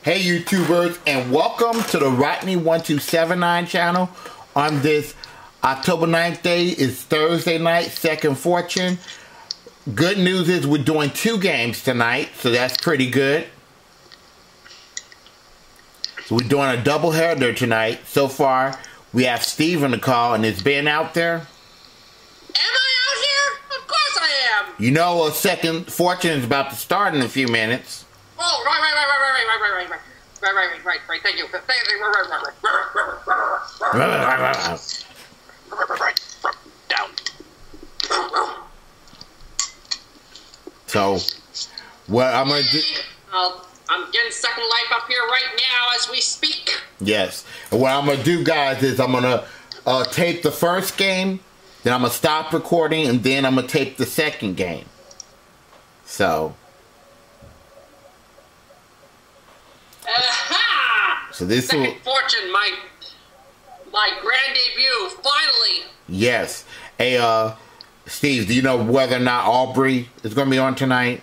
Hey YouTubers, and welcome to the Rodney1279 channel. On this October 9th day, it's Thursday night, second fortune. Good news is we're doing 2 games tonight, so that's pretty good. So we're doing a doubleheader tonight. So far, we have Steve on the call, and is Ben out there? Am I out here? Of course I am. You know, a second fortune is about to start in a few minutes. Oh, right. Thank you. Down. So, what I'm gonna do? I'm getting Second Life up here right now as we speak. Yes. And what I'm gonna do, guys, is I'm gonna tape the first game, then I'm gonna stop recording, and then I'm gonna tape the second game. So. So this Second fortune, my grand debut, finally. Yes. Hey, Steve, do you know whether or not Aubrey is going to be on tonight?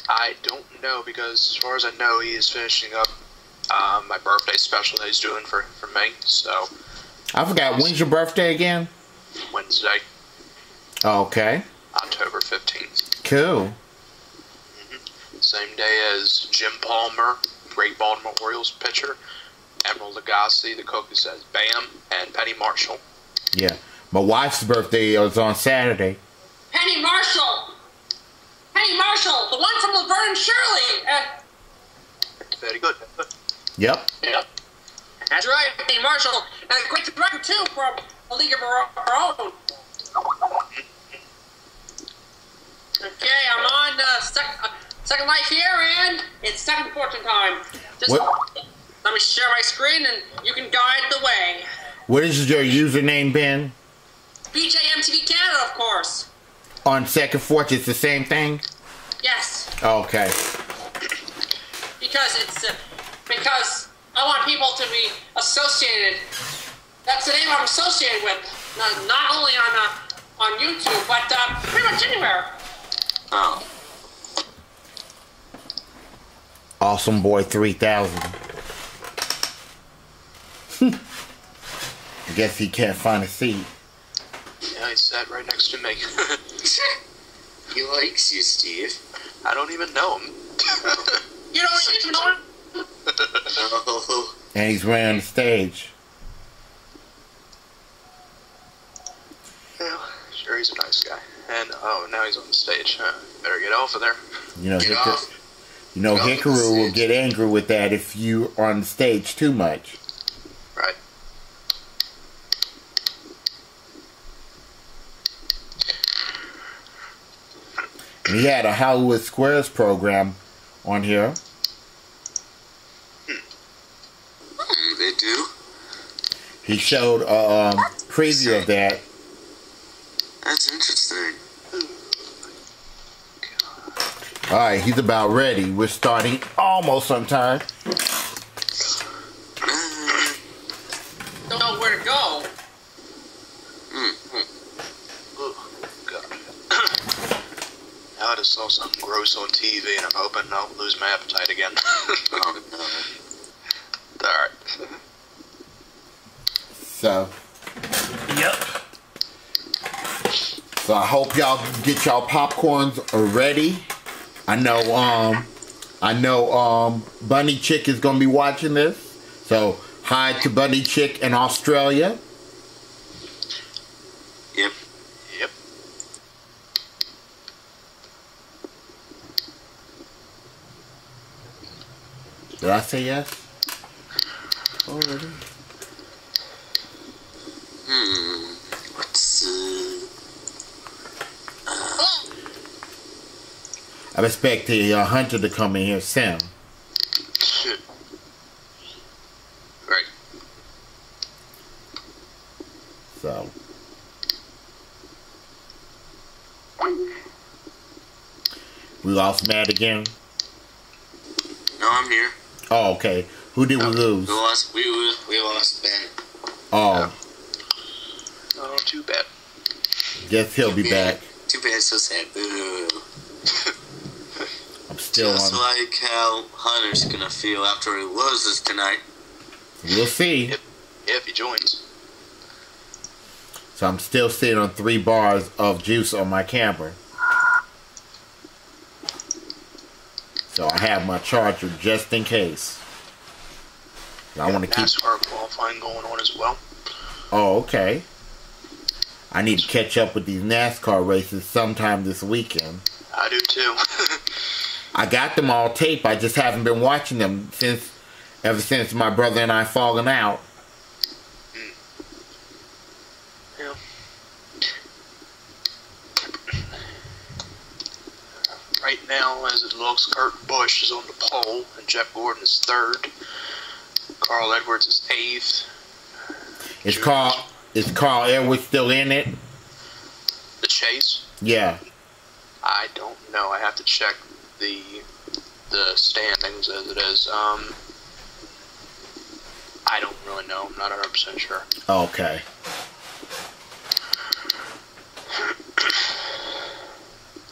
I don't know, because as far as I know, he is finishing up my birthday special that he's doing for me. So I forgot. When's your birthday again? Wednesday. Okay. October 15th. Cool. Same day as Jim Palmer, great Baltimore Orioles pitcher, Emerald Lagasse, the cook who says Bam, and Penny Marshall. Yeah. My wife's birthday is on Saturday. Penny Marshall, the one from Laverne and Shirley. Very good. Yep. That's right, Penny Marshall, and a great record too from A League of Our Own. Okay, I'm on Second Life here, and it's second fortune time. Just let me share my screen, and you can guide the way. What is your username, Ben? BJMTV Canada, of course. On second fortune, it's the same thing? Yes. Okay. Because I want people to be associated. That's the name I'm associated with. Not only on YouTube, but pretty much anywhere. Oh. Awesome Boy 3000. I guess he can't find a seat. Yeah, he sat right next to me. He likes you, Steve. I don't even know him. You don't even know him? Oh. And he's right on the stage. Yeah, sure, he's a nice guy. And, oh, now he's on the stage. Better get off of there. You know, Get off. You know, Get off the Hikaru will stage. get angry with that if you are on the stage too much. Right. And he had a Hollywood Squares program on here. They do? He showed a preview of that. That's interesting. Alright, he's about ready. We're starting almost on time. Don't know where to go. Oh, God. Now I just saw something gross on TV, and I'm hoping I don't lose my appetite again. Oh, no. Alright. So, yep. So I hope y'all get y'all popcorns ready. I know Bunny Chick is gonna be watching this. So hi to Bunny Chick in Australia. Yep. Yep. Did I say yes? Already? What's, I expect the Hunter to come in here soon. Right. So. We lost Matt again? No, I'm here. Oh, okay. Who did we lose? We lost Ben. Oh. Oh, too bad. Guess he'll be back. Too bad, so sad. Boo. still just on. like how Hunter's gonna feel after he loses tonight. We'll see. If he joins. So I'm still sitting on 3 bars of juice on my camera. So I have my charger just in case. I want to keep NASCAR qualifying going on as well. Oh, okay. I need to catch up with these NASCAR races sometime this weekend. I do too. I got them all taped. I just haven't been watching them ever since my brother and I fallen out. Yeah. Right now, as it looks, Kurt Busch is on the pole, and Jeff Gordon is 3rd. Carl Edwards is 8th. Is Carl Edwards still in it? The chase? Yeah. I don't know. I have to check the standings as it is. I don't really know. I'm not 100% sure. Okay.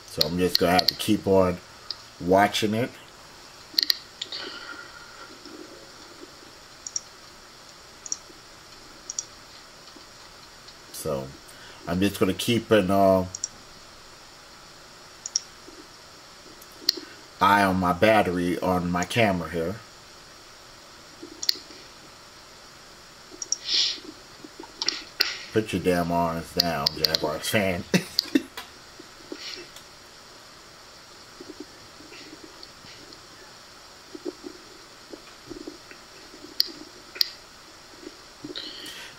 So I'm just going to have to keep on watching it. So I'm just going to keep an eye on my battery on my camera here. Put your damn arms down, Jaguars fan.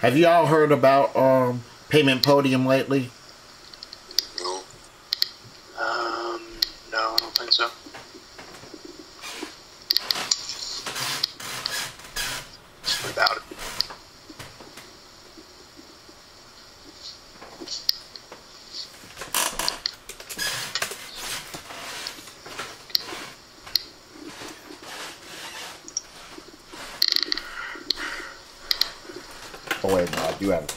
Have you all heard about Payment Podium lately? No. No, I don't think so. What about it? Oh wait, no, I do have it.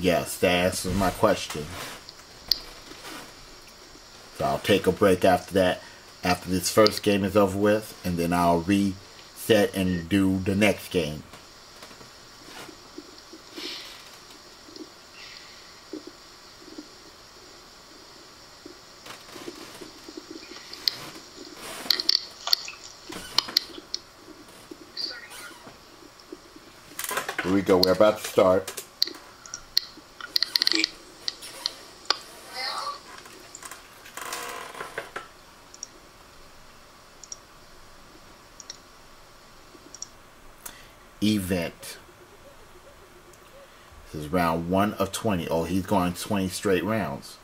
Yes, that answers my question. So I'll take a break after that, after this first game is over with, and then I'll reset and do the next game. Here we go, we're about to start. Event. This is round 1 of 20. Oh, he's going 20 straight rounds.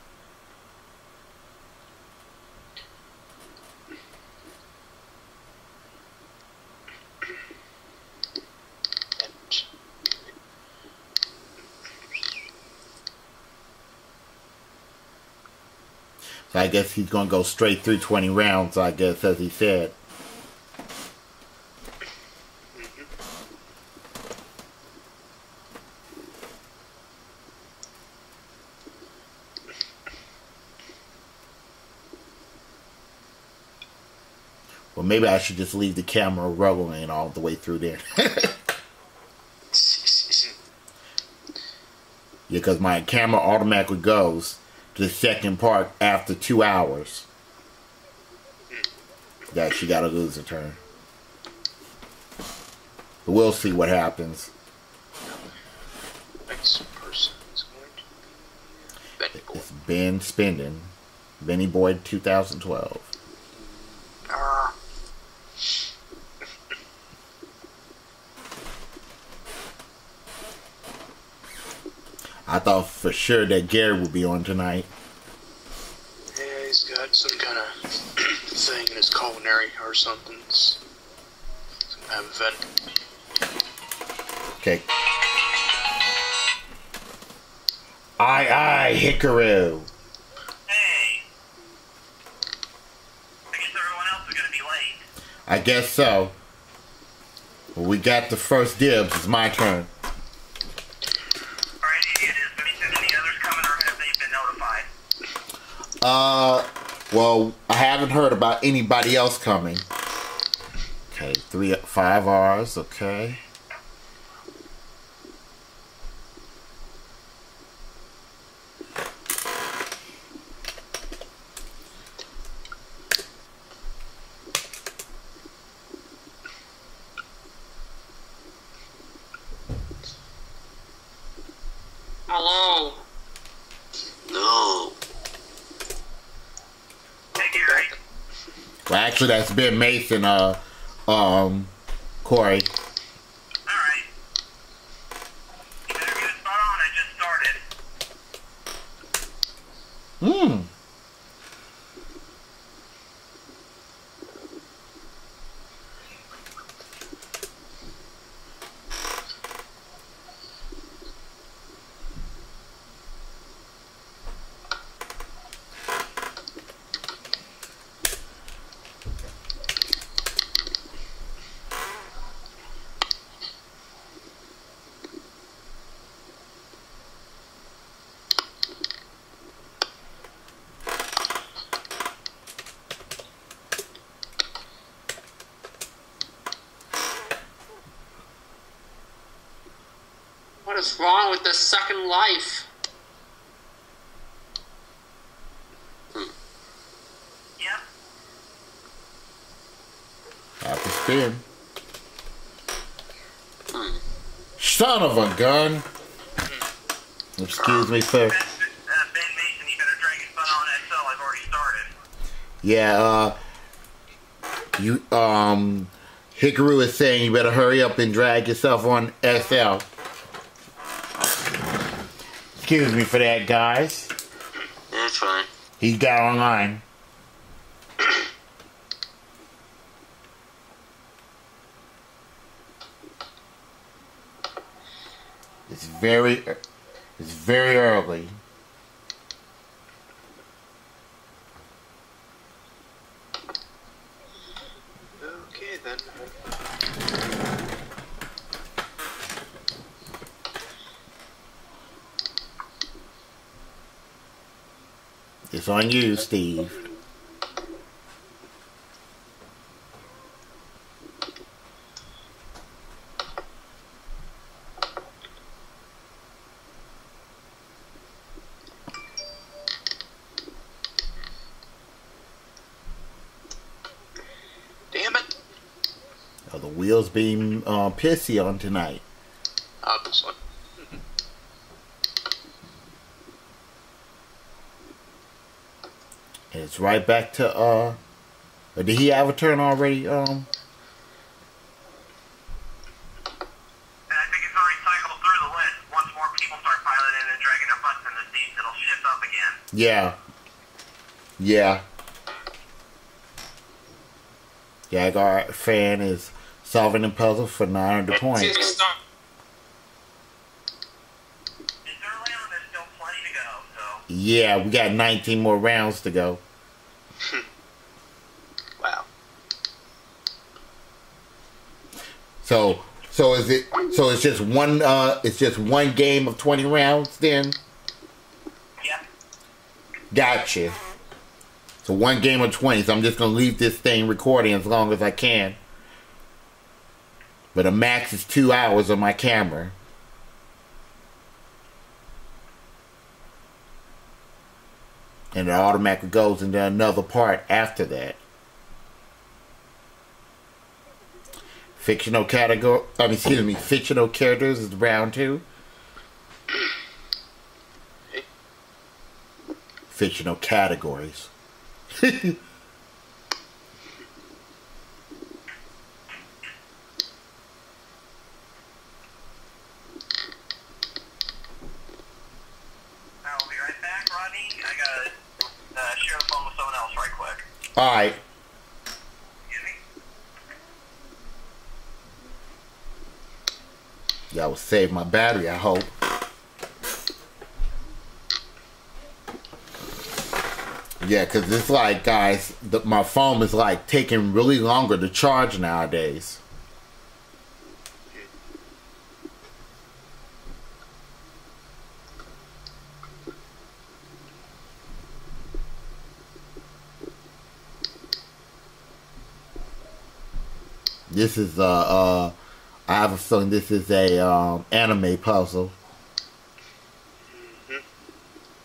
So I guess he's going to go straight through 20 rounds, I guess, as he said. Well, maybe I should just leave the camera rolling all the way through there. Yeah, because my camera automatically goes to the second part after 2 hours. That she got to lose a turn. But we'll see what happens. Next person is going to be Benny Boy. It's Ben Spending. Benny Boy 2012. I thought for sure that Gary would be on tonight. Yeah, he's got some kind of thing in his culinary or something. Some kind of event. Okay. Aye, Hikaru. Hey. I guess everyone else is gonna be late. I guess so. Well, we got the first dibs. It's my turn. Alright, it is. Any others coming, or have they been notified? Well, I haven't heard about anybody else coming. Okay, 5 R's, okay. Hello. No. Hey, Gary. Well, actually, that's Ben Mason, Corey. Alright. You better get a spot on. I just started. What is wrong with the Second Life? Yep. Have to spin. Son of a gun. Excuse me, sir. Ben Mason, you better drag your spot on XL. I've already started. Yeah, Hikaru is saying you better hurry up and drag yourself on SL. Excuse me for that, guys. That's fine. He's got online. It's very early. Okay, then. It's on you, Steve. Damn it. Oh, the wheels being pissy on tonight. Obviously. And it's right back to did he have a turn already? And I think it's already cycled through the list. Once more people start piling in and dragging their butts in the seats, it'll shift up again. Yeah. Jaguar fan is solving the puzzle for 900 points. It's not- It's early on, there's still plenty to go, so. Yeah, we got 19 more rounds to go. Wow. So it's just one game of 20 rounds then? Yep. Gotcha. So one game of 20, so I'm just gonna leave this thing recording as long as I can. But a max is 2 hours on my camera. And it automatically goes into another part after that. Fictional characters is round 2. Fictional categories. I'll be right back, Rodney. I gotta share the phone with someone else right quick. Alright. Excuse me? That will save my battery, I hope. Yeah, because it's like, guys, my phone is like taking really longer to charge nowadays. This is I have a feeling this is a anime puzzle.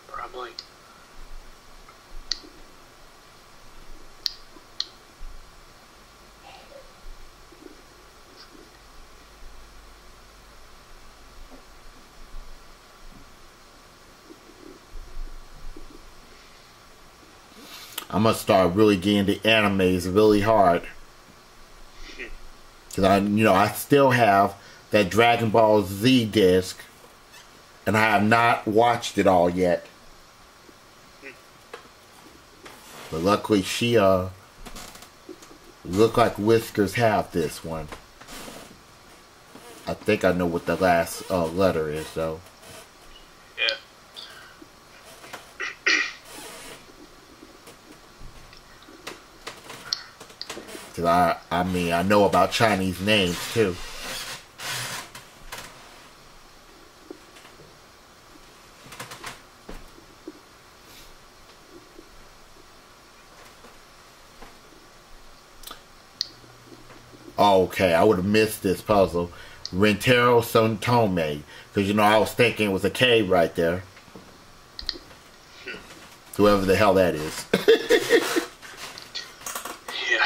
Probably. I'm gonna start really getting the animes really hard. Cause I still have that Dragon Ball Z disc, and I have not watched it all yet. But luckily, she look like Whiskers have this one. I think I know what the last letter is, though. Yeah. Cause I know about Chinese names too. Okay, I would have missed this puzzle. Rentaro Santome. Because, I was thinking it was a K right there. Whoever the hell that is. Yeah.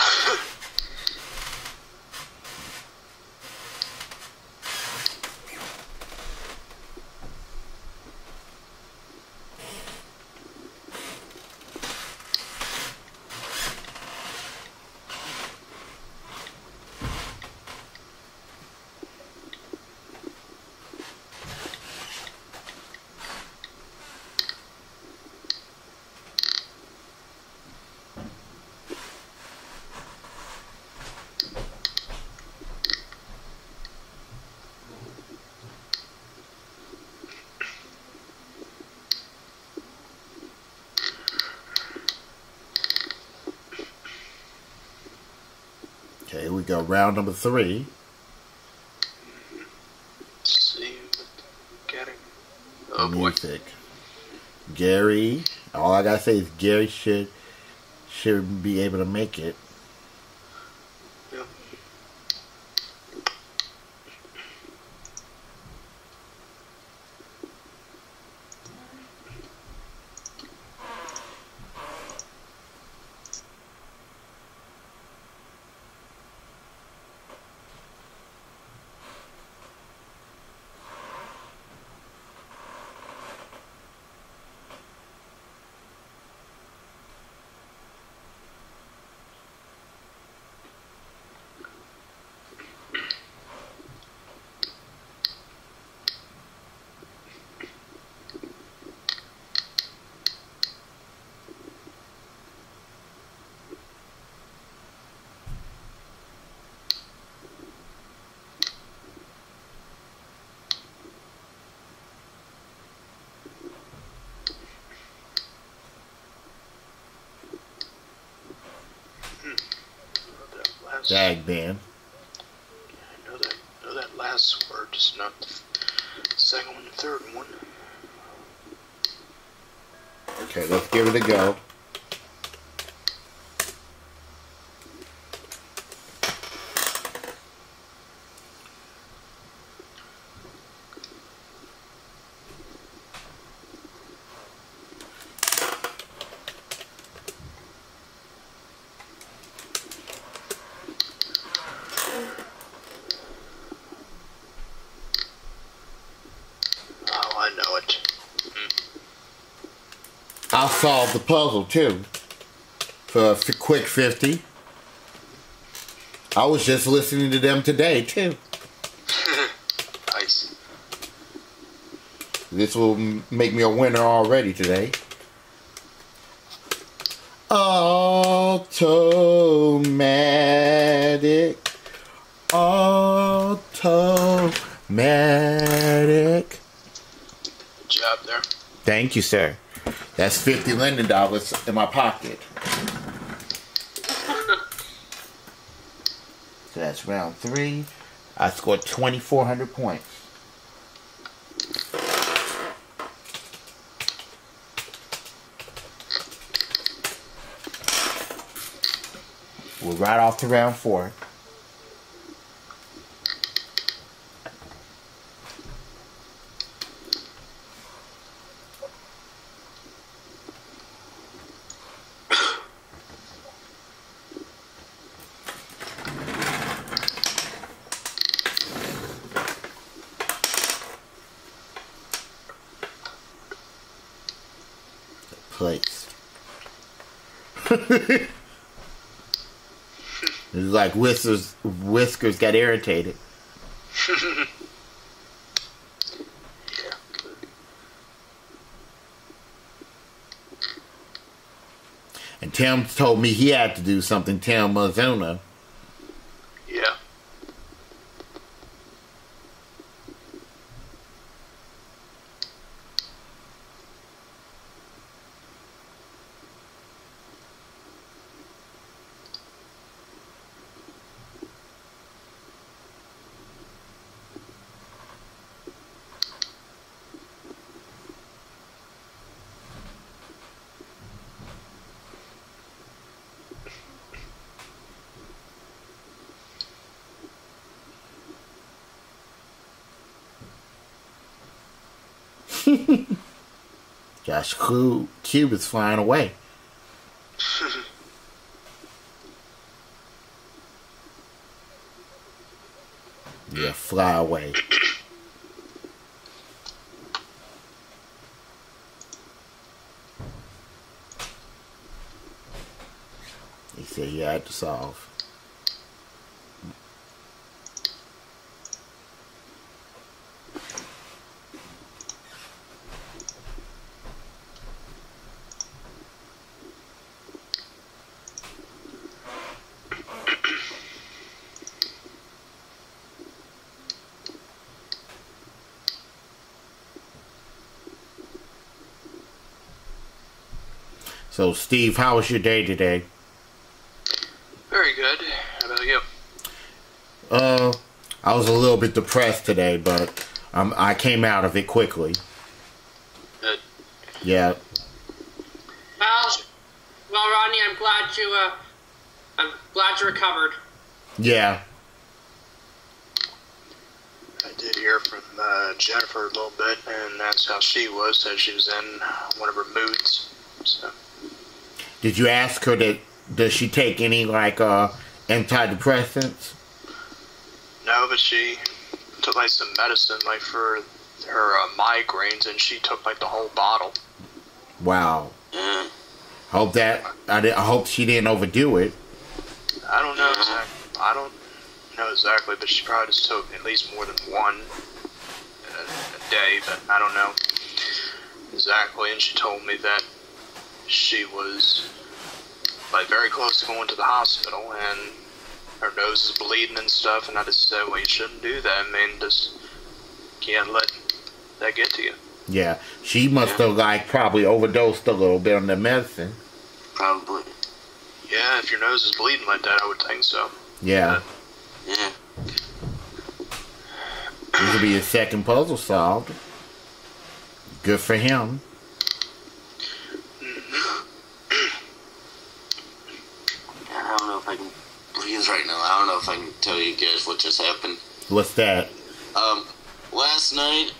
Okay, here we go. Round number 3. Let's see what we're getting. Oh boy. Music. Gary. All I gotta say is Gary should be able to make it. Yep. Dag man. I know that last word, just not the second one, the third one. Okay, let's give it a go. Oh, I know it. I'll solve the puzzle too. For a quick 50. I was just listening to them today too. Nice. This will make me a winner already today. Automatic. Automatic. Good job there. Thank you, sir. That's $50 Linden dollars in my pocket. So that's round 3. I scored 2,400 points. We're right off to round 4. Place. It's like Whiskers got irritated. Yeah. And Tim told me he had to do something. Tim Mazuna. Yeah. Josh Cube is flying away. Yeah, fly away. He said he had to solve. So, Steve, how was your day today? Very good. How about you? I was a little bit depressed today, but I came out of it quickly. Good. Yeah. Well, Rodney, I'm glad you recovered. Yeah. I did hear from Jennifer a little bit, and that's how she was. Said she was in one of her moods. So. Did you ask her does she take any antidepressants? No, but she took like some medicine like for her migraines, and she took like the whole bottle. Wow. I hope she didn't overdo it. I don't know exactly. I don't know exactly, but she probably just took at least more than one a day. But I don't know exactly. And she told me that she was like very close to going to the hospital, and her nose is bleeding and stuff. And I just said, well, you shouldn't do that. I mean, just can't let that get to you. Yeah, she must have probably overdosed a little bit on the medicine. Probably. Yeah, if your nose is bleeding like that, I would think so. Yeah. Yeah. This will be his second puzzle solved. Good for him. I don't know if I can breathe right now. I don't know if I can tell you guys what just happened. What's that? Last night,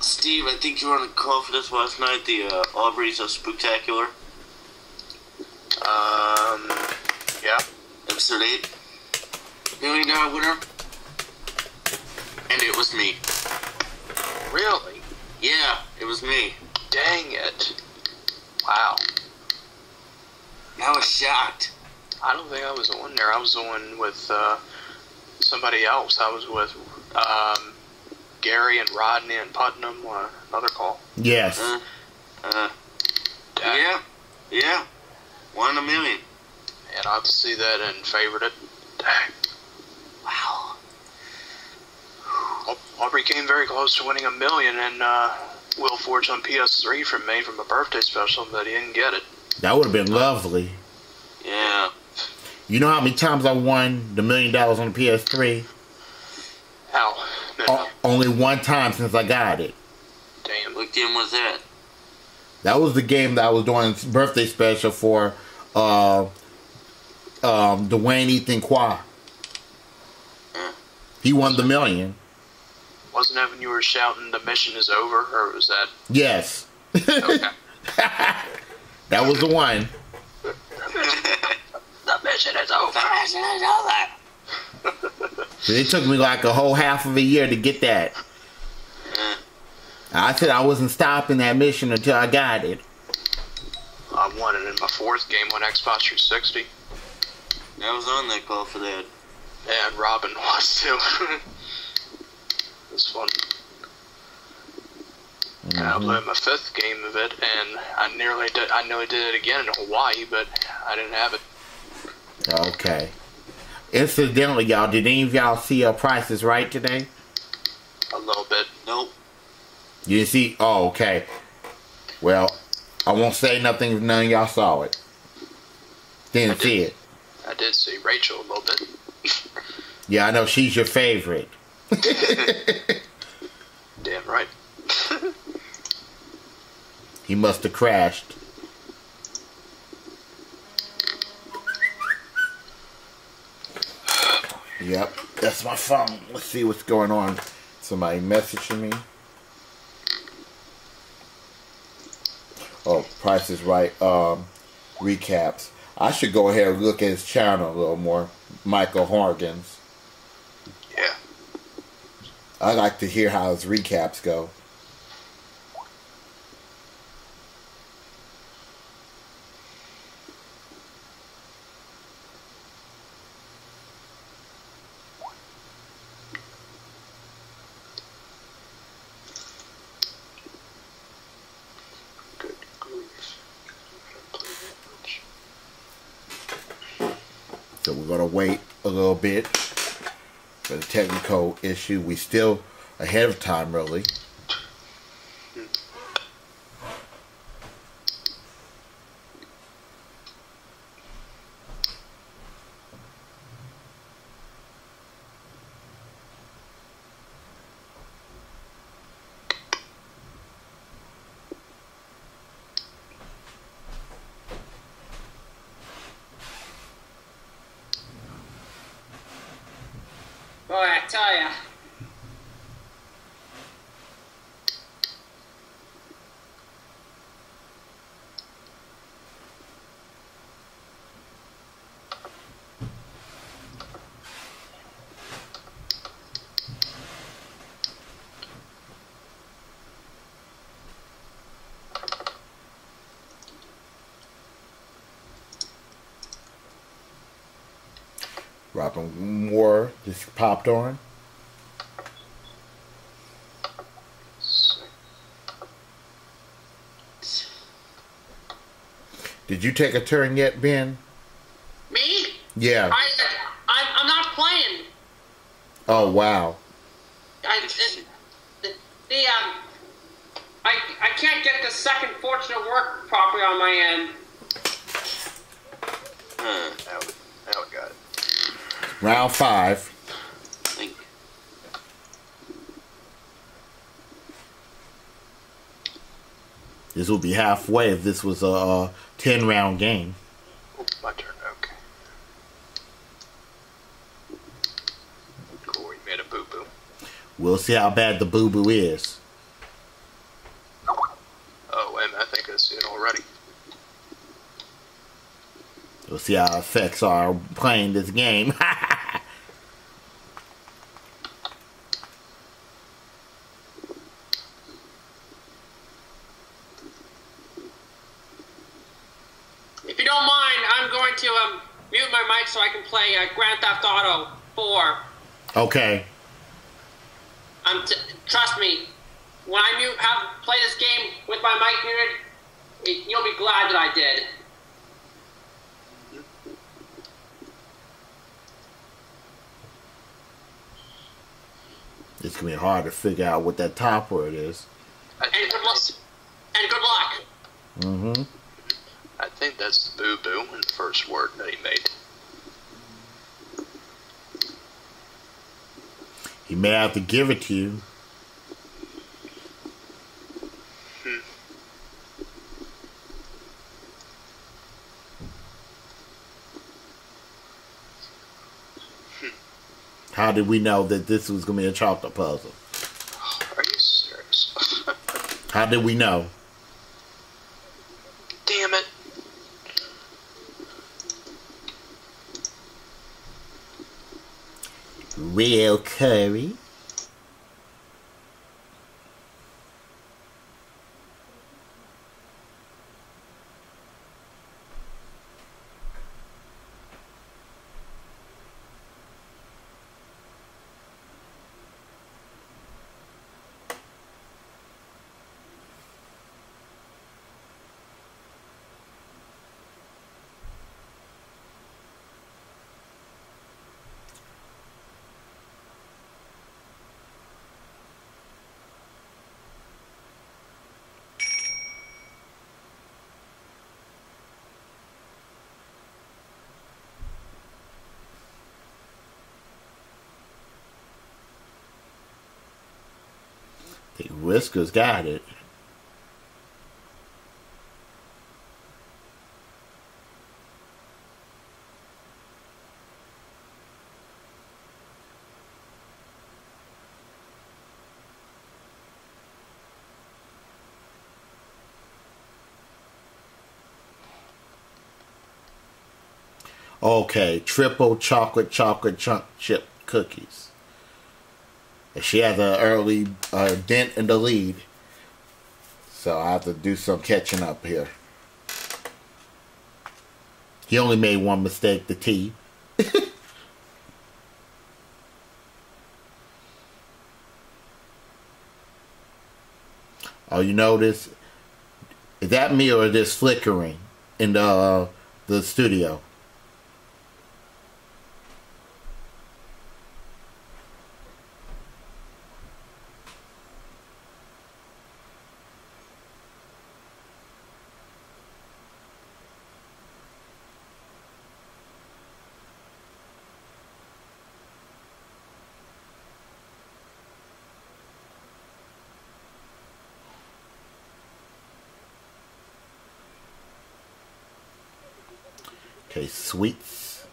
Steve, I think you were on the call for this last night, the Aubrey's Spooktacular. Yeah. Episode 8. $1 million winner. And it was me. Really? Yeah, it was me. Dang it. Wow. I was shocked. I don't think I was the one there. I was the one with somebody else. I was with Gary and Rodney and Putnam on another call. Yes. Yeah. 1 in a million. And I had to see that and favored it. Dang. Wow. Aubrey came very close to winning $1 million, and Wheel Forge on PS3 from me from a birthday special, but he didn't get it. That would have been lovely. Yeah. You know how many times I won the $1 million on the PS3? How? Only one time since I got it. Damn. What game was that? That was the game that I was doing birthday special for Dwayne Ethan Qua. He won the $1 million. Wasn't that when you were shouting the mission is over, or was that? Yes. Okay. That was the one. The mission is over. The mission is over. So it took me like a whole half of a year to get that. I said I wasn't stopping that mission until I got it. I won it in my 4th game on Xbox 360. I was on that call for that. And Robin was too. It was fun. Mm-hmm. I played my 5th game of it, and I nearly did it again in Hawaii, but I didn't have it. Okay. Incidentally, y'all, did any of y'all see Price is Right today? A little bit. Nope. You didn't see? Oh, okay. Well, I won't say nothing if none of y'all saw it. Didn't see it. I did see Rachel a little bit. Yeah, I know she's your favorite. Damn right. He must have crashed. Yep, that's my phone. Let's see what's going on. Somebody messaging me. Oh, Price is Right. Recaps. I should go ahead and look at his channel a little more. Michael Horgan's. Yeah. I like to hear how his recaps go. Good grief. So we're going to wait a little bit for the technical issue. We still ahead of time, really. Boy, I tell ya. Robin Moore just popped on. Did you take a turn yet, Ben? Me? Yeah. I'm not playing. Oh, wow. I can't get the second fortune to work properly on my end. Now we got it. Round 5. Think. This will be halfway if this was a 10-round game. Oh, my turn. Okay. Corey made a boo-boo. We'll see how bad the boo-boo is. Oh, wait a minute. I think I see it already. We'll see how it affects our playing this game. If you don't mind, I'm going to mute my mic so I can play Grand Theft Auto 4. Okay. Trust me, when I play this game with my mic muted, you'll be glad that I did. It's going to be hard to figure out what that top word is. And Mm-hmm. I think that's the boo-boo in the first word that he made. He may have to give it to you. How did we know that this was going to be a chocolate puzzle? Are you serious? How did we know? Damn it. Real curry. The Whiskers got it. Okay, triple chocolate chunk chip cookies. She has an early dent in the lead. So I have to do some catching up here. He only made one mistake, the T. Oh, you notice? Is that me or is this flickering in the studio? Okay, sweets.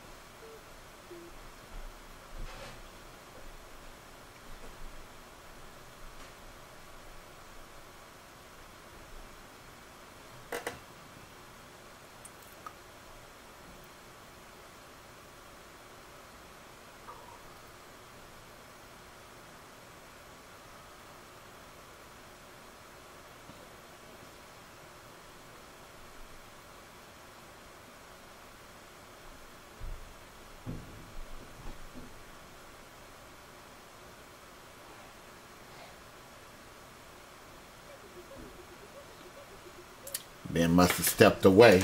Ben must have stepped away.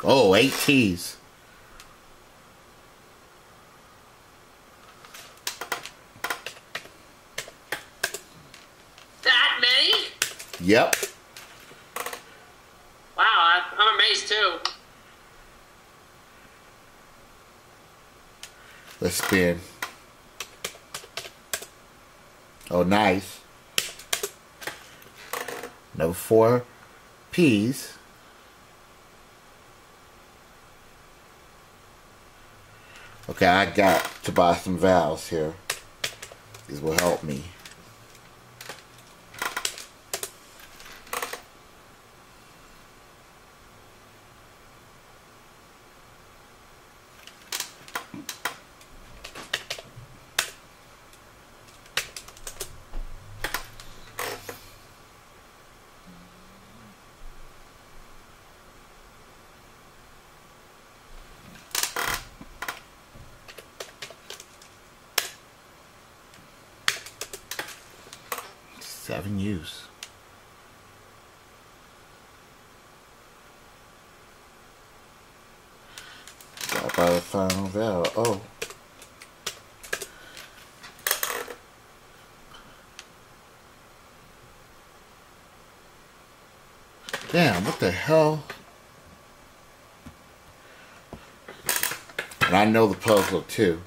Oh, 8 T's. That many? Yep. Wow, I'm amazed too. Let's spin. Oh, nice. Number 4 P's. Okay, I got to buy some valves here. These will help me. 7 use. Got by the final valve. Oh. Damn, what the hell? And I know the puzzle too.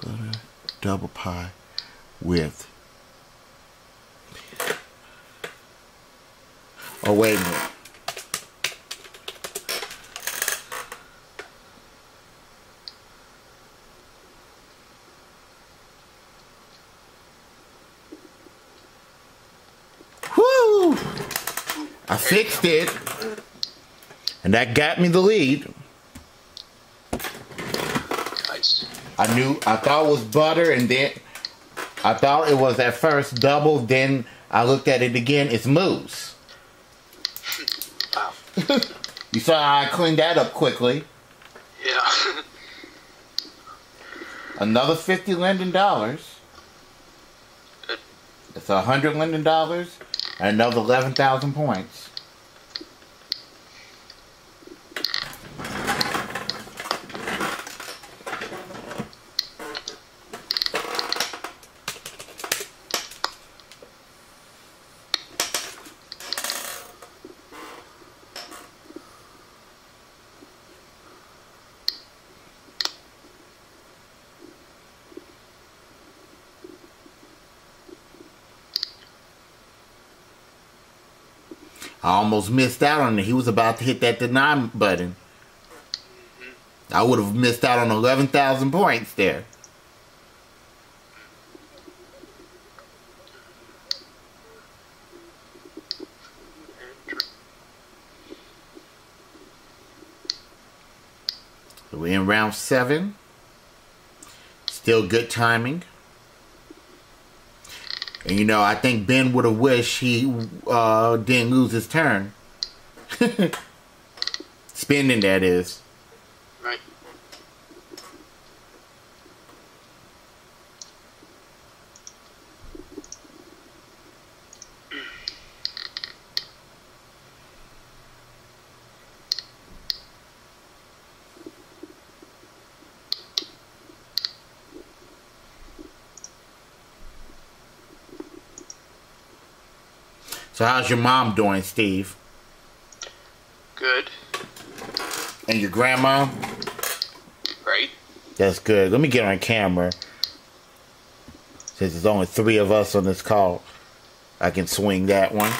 Butter, double pie with. Oh, wait a minute. Woo! I fixed it. And that got me the lead. Nice. I thought it was butter, and then I thought it was at first double, then I looked at it again, it's mousse. Wow. You saw how I cleaned that up quickly. Yeah. Another $50 Linden dollars. Good. It's $100 Linden dollars and another 11,000 points. I almost missed out on it. He was about to hit that deny button. I would have missed out on 11,000 points there. So we're in round 7. Still good timing. And you know, I think Ben would have wished he didn't lose his turn. Spinning, that is. Right. So how's your mom doing, Steve? Good. And your grandma? Great. That's good. Let me get on camera. Since there's only 3 of us on this call, I can swing that one.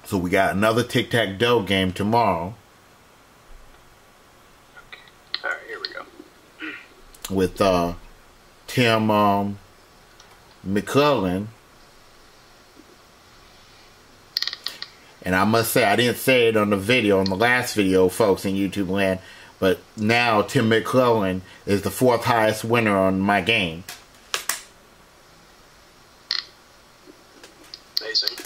So we got another tic-tac-toe game tomorrow. Okay. All right, here we go. With Tim McClellan. And I must say, I didn't say it on the video, on the last video, folks, in YouTube land, but now Tim McClellan is the 4th highest winner on my game. Amazing.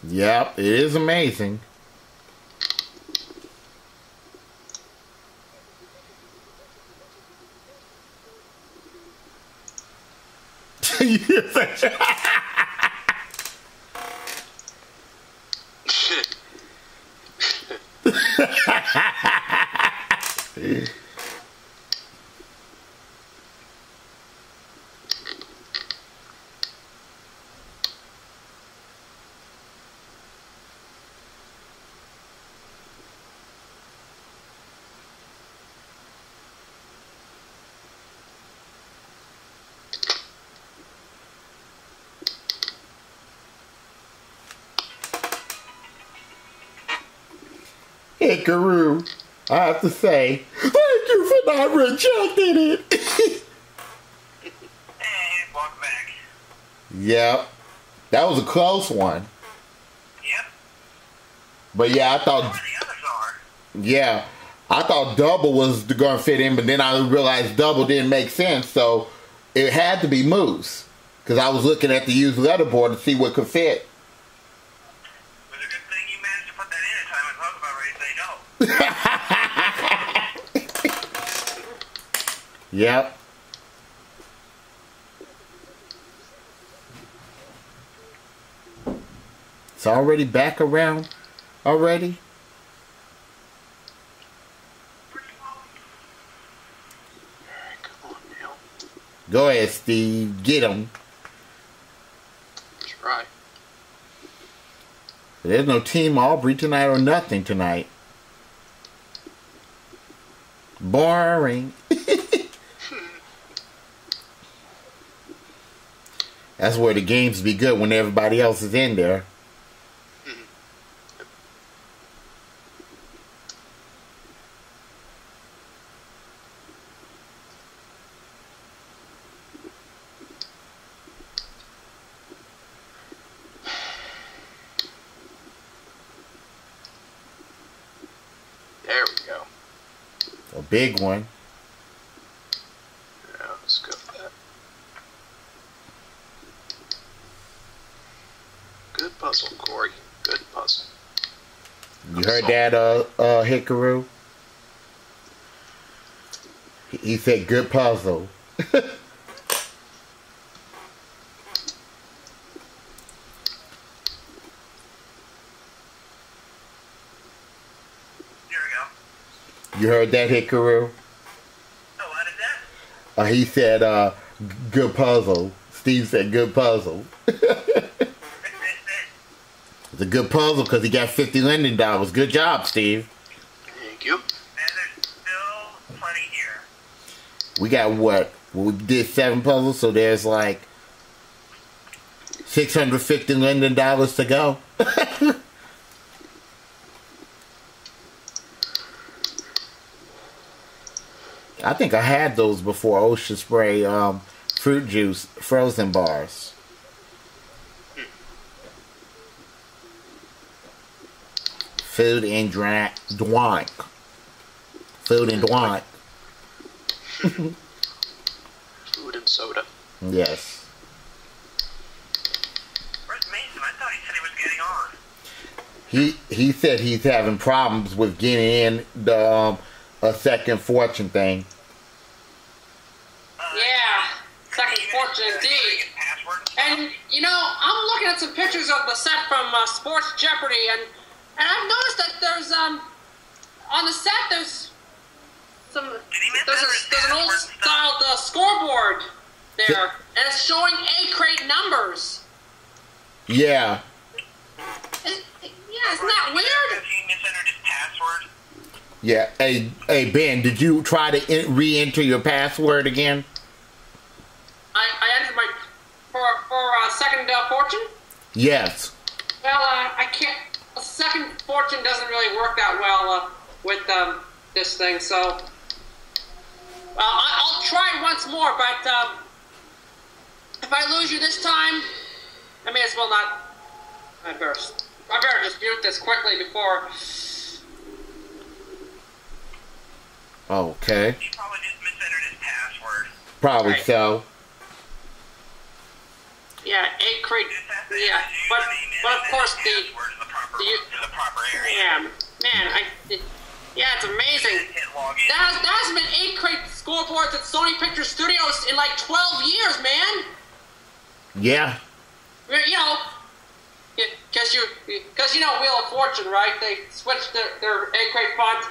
Yep, it is amazing. Hickaroo, I have to say, thank you for not rejecting it. Hey, welcome back. Yep. That was a close one. Yep. But yeah, I thought, Where the others are. yeah, I thought double was going to fit in, but then I realized double didn't make sense, so it had to be Moose. Because I was looking at the used letterboard to see what could fit. It was a good thing you managed to put that in time when I was about ready to say no. Yep. It's already back around already. Come on now. Go ahead, Steve. Get him. Try. There's no Team Aubrey tonight or nothing tonight. Boring. That's where the games be good, when everybody else is in there. There we go. A big one. Yeah, let's go with that. Good puzzle, Corey. Good puzzle. You heard that, Hickaroo? He said, good puzzle. Here we go. You heard that, Hickaroo? Oh, what is that? He said, good puzzle. Steve said, good puzzle. It's a good puzzle because he got $50 lending dollars. Good job, Steve. Thank you. And there's still plenty here. We got what? Well, we did 7 puzzles, so there's like $650 lending dollars to go. I think I had those before. Ocean Spray fruit juice frozen bars. Food and drink. Food and drink. Food and soda. Yes. Where's Mason? I thought he said he was getting on. He said he's having problems with getting in the a second fortune thing. Yeah, second fortune indeed. And you know, I'm looking at some pictures of the set from Sports Jeopardy, and I've noticed that there's on the set there's an old styled scoreboard there, and it's showing A-crate numbers. Yeah. Yeah, isn't that weird? He misentered his password. Yeah. Hey, Ben, did you try to re-enter your password again? I entered my for second fortune. Yes. Well, I can't. A second fortune doesn't really work that well with this thing, so I'll try it once more. But if I lose you this time, I may as well not. I better just mute this quickly before. Okay. He probably just misentered his password. Probably Right. so. Yeah, A-crate. Just have to Yeah, enter but the username of and course then the password in the proper the- in the proper area. yeah, man, yeah, it's amazing. Hit log in. That hasn't been A-crate scoreboards at Sony Picture Studios in like 12 years, man. Yeah. You know, because you know Wheel of Fortune, right? They switched their A-crate font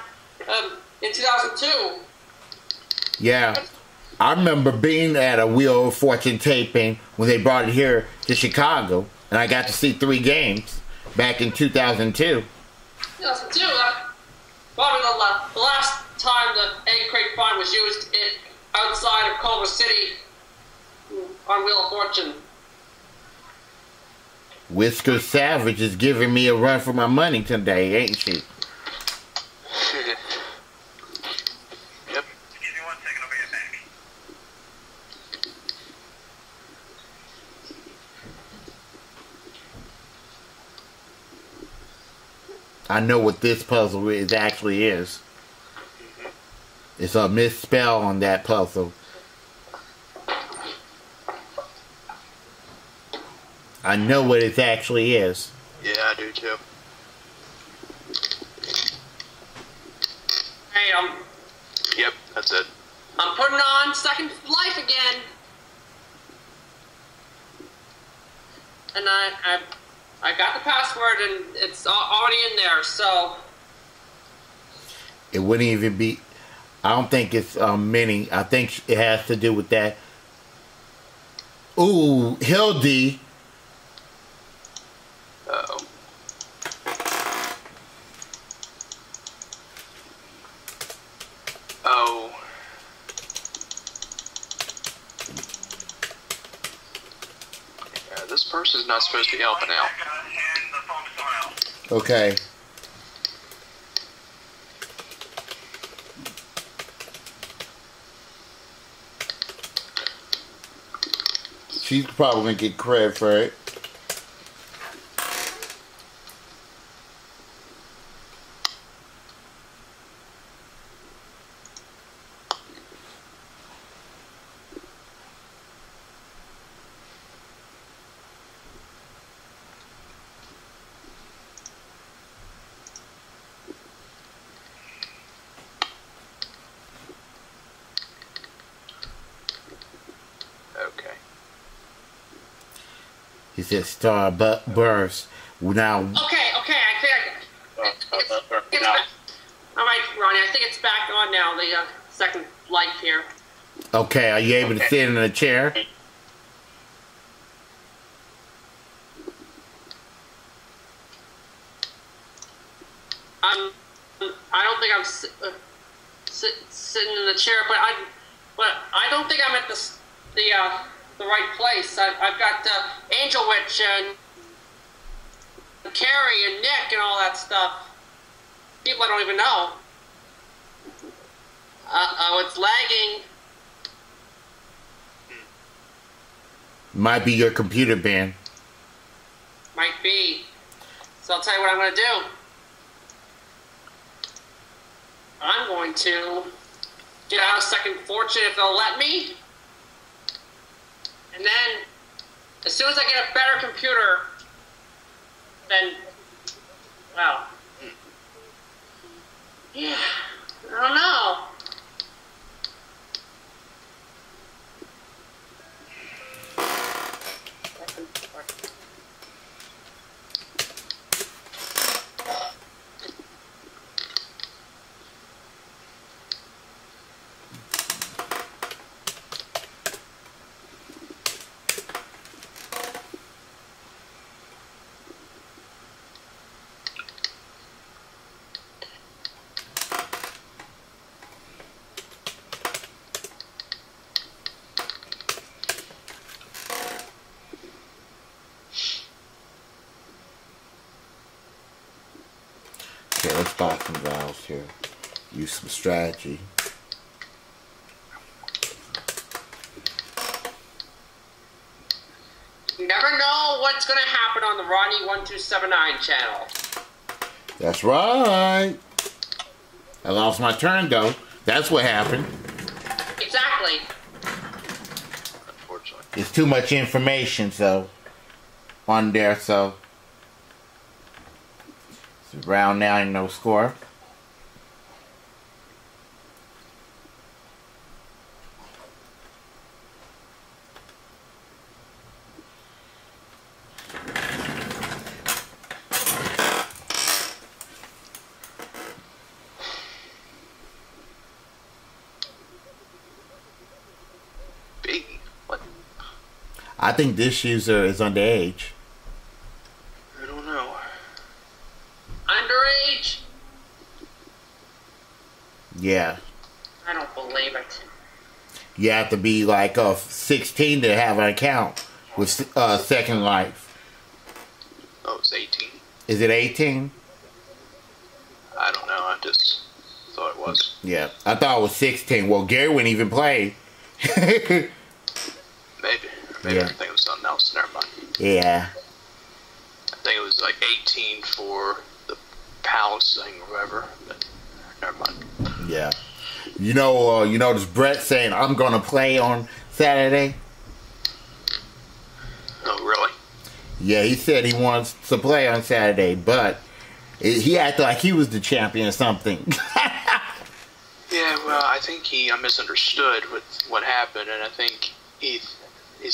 in 2002. Yeah. I remember being at a Wheel of Fortune taping when they brought it here to Chicago, and I got to see 3 games back in 2002. 2002, probably the last time the A-crate font was used outside of Culver City on Wheel of Fortune. Whisker Savage is giving me a run for my money today, ain't she? I know what this puzzle actually is. It's a misspell on that puzzle. I know what it actually is. Yeah, I do too. Hey, Yep, that's it. I'm putting on Second Life again. And I got the password and it's already in there, so. It wouldn't even be. I don't think it's mini. I think it has to do with that. Ooh, Hildy. Uh-oh. Oh. Yeah, this person's not supposed to be helping out. And the phone to someone else. Okay. She's probably gonna get credit for it. Okay. He said star burst. Now, Okay, I think it's back. All right, Ronnie, I think it's back on now, the Second Life here. okay, are you able to sit in a chair? I don't think I'm sitting in the chair, but I don't think I'm at the right place. I've got Angel Witch and Carrie and Nick and all that stuff. People I don't even know. It's lagging. Might be your computer, Ben. Might be. So I'll tell you what I'm going to do. I'm going to get out of Second Fortune if they'll let me. And then, as soon as I get a better computer, then, well, yeah, I don't know. Okay, let's buy some valves here. Use some strategy. You never know what's going to happen on the Ronnie1279 channel. That's right. I lost my turn, though. That's what happened. Exactly. Unfortunately. It's too much information, so on there, so it's round now and no score. I think this user is underage. I don't know. Underage? Yeah. I don't believe it. You have to be like 16 to have an account with Second Life. Oh, it's 18. Is it 18? I don't know. I just thought it was. Yeah. I thought it was 16. Well, Gary wouldn't even play. Maybe. Maybe Yeah. I think it was something else. Never mind. Yeah. I think it was like 18 for the palace thing or whatever. But never mind. Yeah. You know this Brett saying I'm gonna play on Saturday. Oh, really? Yeah, he said he wants to play on Saturday, but he acted like he was the champion or something. Yeah, well, I think he misunderstood with what happened, and I think he's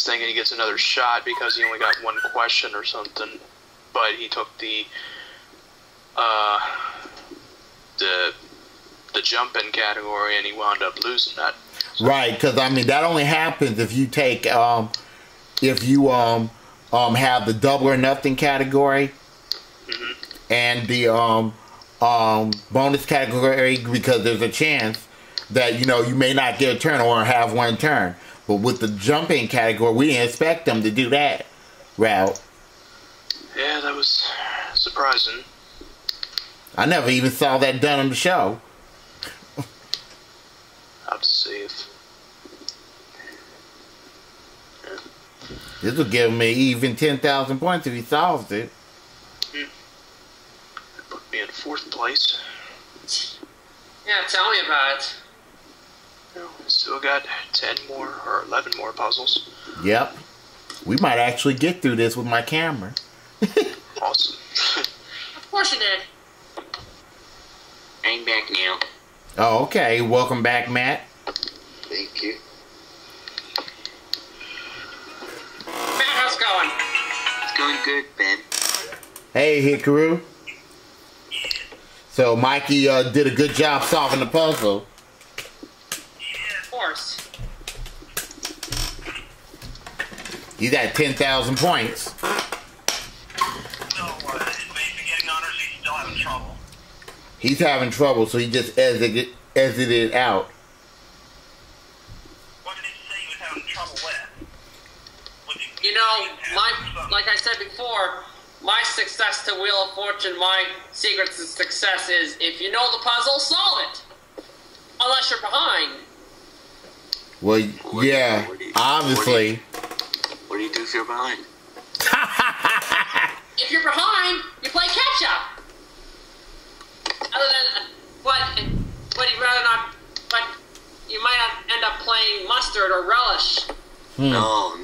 thinking he gets another shot because he only got one question or something. But he took the jump-in category, and he wound up losing that. Right, because I mean that only happens if you take if you have the double or nothing category and the bonus category, because there's a chance that you may not get a turn or have one turn. But with the jump-in category, we didn't expect them to do that route. Yeah, that was surprising. I never even saw that done on the show. I'll have to see if... This will give him even 10,000 points if he solves it. Put me in 4th place. Yeah, tell me about it. Still got 10 more or 11 more puzzles. Yep. We might actually get through this with my camera. Awesome. Of course you did. I'm back now. Oh, okay. Welcome back, Matt. Thank you. Matt, how's it going? It's going good, Ben. Hey, Hikaru. So Mikey did a good job solving the puzzle. Of course. He's at 10,000 points. So, his mate's been getting honors, he's still having trouble. He's having trouble, so he just exited out. What did he say he was having trouble with? Was he Like I said before, my success to Wheel of Fortune, my secret to success is if you know the puzzle, solve it. Unless you're behind. Well, yeah, obviously. What do you do if you're behind? If you're behind, you play catch up. Other than, but you'd rather not. But you might not end up playing mustard or relish. No.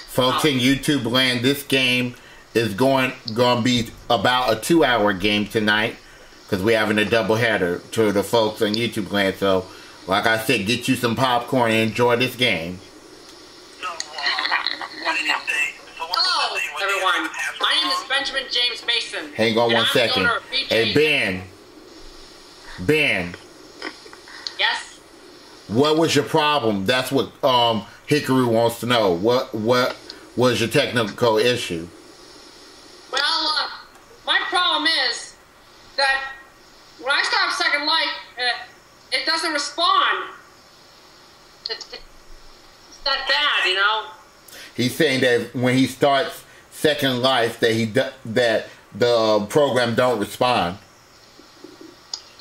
Folks in YouTube land, this game is going to be about a 2-hour game tonight because we're having a doubleheader to the folks on YouTube land. So, like I said, get you some popcorn and enjoy this game. So, what did he say? So what Hello, was he saying? Was he everyone. having password My name is wrong? Benjamin James Mason. Hang on and one I'm the second. owner of BJ. Hey, Ben, Yes? what was your problem? That's what Hikaru wants to know. What was your technical issue? Well, my problem is that when I start Second Life, it doesn't respond. It's that bad, He's saying that when he starts Second Life, that the program don't respond.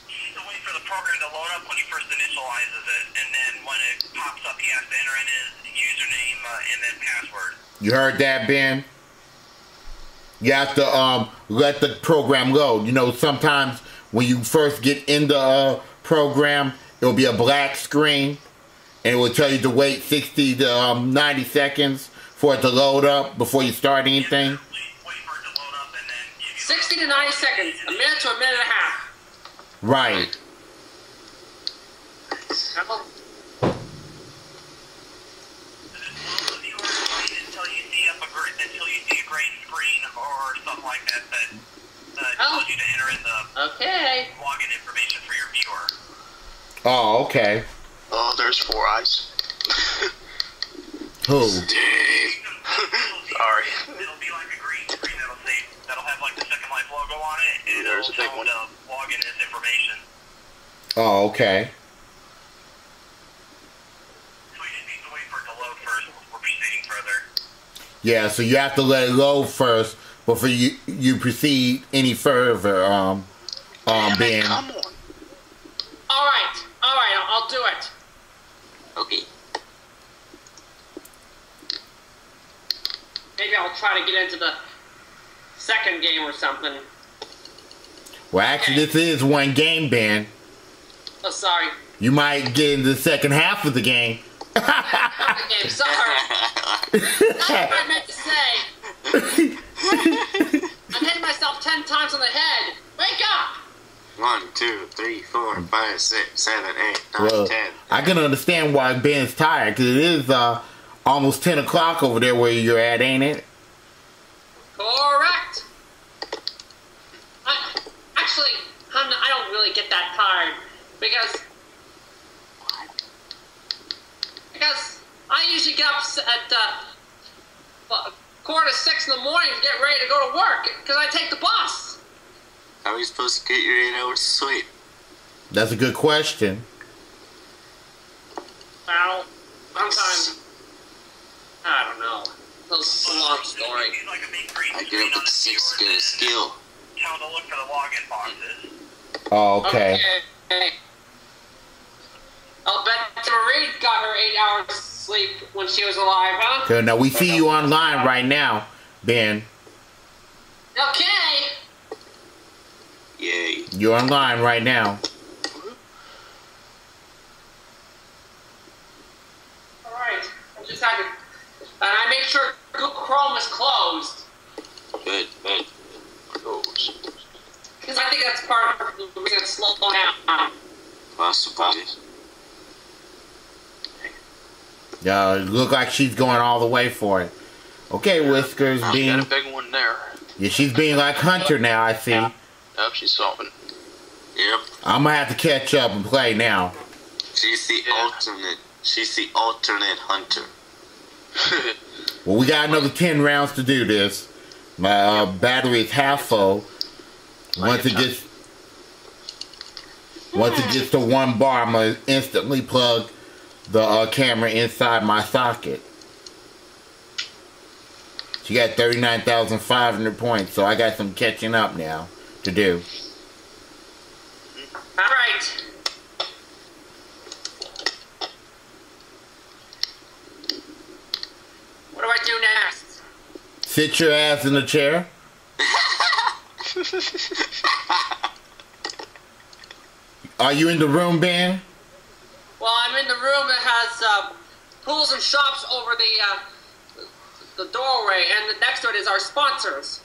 He has to wait for the program to load up when he first initializes it, and then when it pops up, he has to enter in his username and then password. You heard that, Ben? You have to let the program load. Sometimes when you first get in the program, it'll be a black screen, and it will tell you to wait 60 to 90 seconds for it to load up before you start anything. Wait for it to load up and then give you 60 to 90 seconds, a minute to a minute and a half. Right. Well, until you see a gray screen or something like that tells you to enter in the okay. login information for your viewer. Oh, okay. Oh, there's 4 eyes. Who? Sorry. It'll be like a green screen that'll have like the Second Life logo on it, and There's it'll a big tell one. him to log in his information. Oh, okay. So he just needs to wait for it to load first before proceeding further. Yeah, so you have to let it load first before you proceed any further, Ben. Come on. All right, I'll do it. Okay. Maybe I'll try to get into the second game or something. Well, actually, this is one game, Ben. Oh, sorry. You might get into the second half of the game. Game, sorry. That's what I meant to say. I'm hitting myself 10 times on the head. Wake up! 1, 2, 3, 4, 5, 6, 7, 8, 9, Well, 10. I can understand why Ben's tired, because it is almost 10 o'clock over there where you're at, ain't it? Correct. I don't really get that tired because I usually get up at 5:45 in the morning to get ready to go to work because I take the bus. How are you supposed to get your 8 hours of sleep? That's a good question. Well, sometimes I don't know. It's a long story. He's like a big green I get screen up on at the 6 to keyboard get a and skill. Tell him to look for the login boxes. Oh, okay. I'll bet Marie got her 8 hours sleep when she was alive, huh? Good. Now, we see you online right now, Ben. Okay. Yay. You're online right now. Alright. I just had to... And I make sure Google Chrome is closed. Good, good. Because I think that's part of the reason it's slowing down. Possibly. Yeah, it look like she's going all the way for it. Okay, Whiskers, Got being... a big one there. Yeah, she's being like Hunter now, I see. Yep, she's solving. Yep. I'm gonna have to catch up and play now. She's the alternate. She's the alternate hunter. Well, we got another 10 rounds to do this. My battery is half full. Once it gets to 1 bar, I'm gonna instantly plug the camera inside my socket. She got 39,500 points, so I got some catching up now to do. Alright. What do I do next? Sit your ass in the chair. Are you in the room, Ben? Well, I'm in the room that has pools and shops over the doorway, and next to it is our sponsors.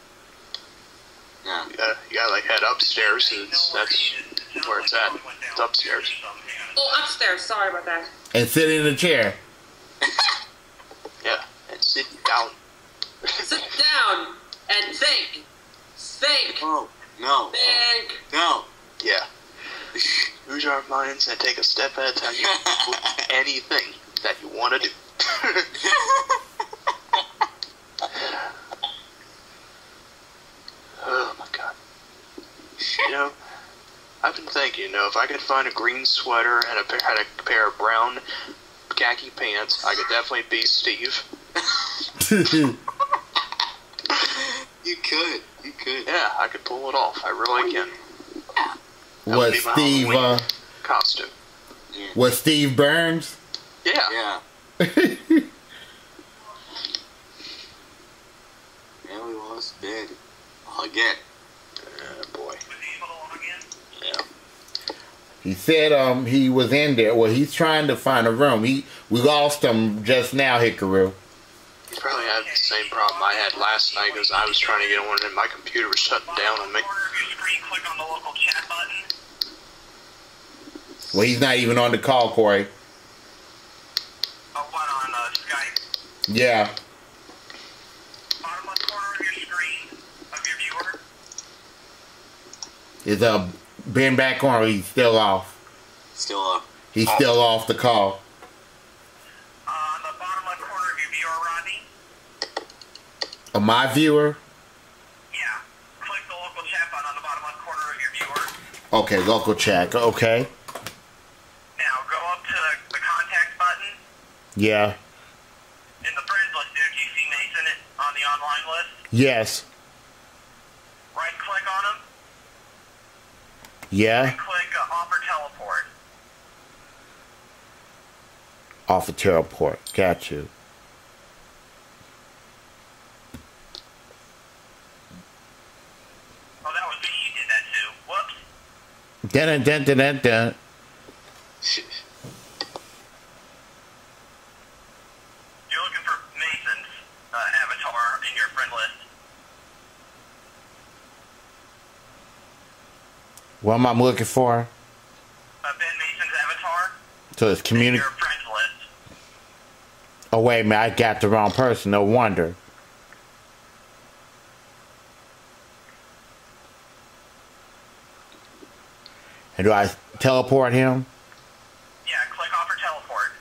Yeah. You gotta like head upstairs. That's where it's at. It's upstairs. Oh, upstairs. Sorry about that. And sit in the chair. Yeah, and sit down. Sit down and think. Think. Oh, no. Think. No. Yeah. Use our minds and take a step at a time. You can do anything that you want to do. Oh my god. You know, I've been thinking, if I could find a green sweater and a pair of brown khaki pants, I could definitely be Steve. You could. Yeah, I could pull it off. I really can. That would Was be my Steve Halloween costume. Yeah. was Steve Burns? Yeah. Yeah. Yeah, we was dead. Again. Boy. Was he able to log in? Yeah. He said he was in there. Well, he's trying to find a room. We lost him just now, Hikaru. You probably had the same problem I had last night because I was trying to get on and my computer was shutting down on me. Corner of your screen, click on the local chat button. Well, he's not even on the call, Corey. Oh, what, on Skype? Yeah. Bottom left corner of your screen, of your viewer. Is Ben back on or he's still off? Still up. He's still off the call. On the bottom left corner of your viewer, Rodney. My viewer? Yeah. Click the local chat button on the bottom left corner of your viewer. Okay, local chat. Okay. Now go up to the contact button. Yeah. In the friends list there, do you see Mason on the online list? Yes. Right click on him Yeah. and click offer teleport. Off of teleport. Got you. Dun dun dun dun dun. You're looking for Mason's avatar in your friend list. What am I looking for? Ben Mason's avatar So it's in community. your friends list. Oh wait a minute, I got the wrong person. No wonder. And do I teleport him? Yeah, click off or teleport.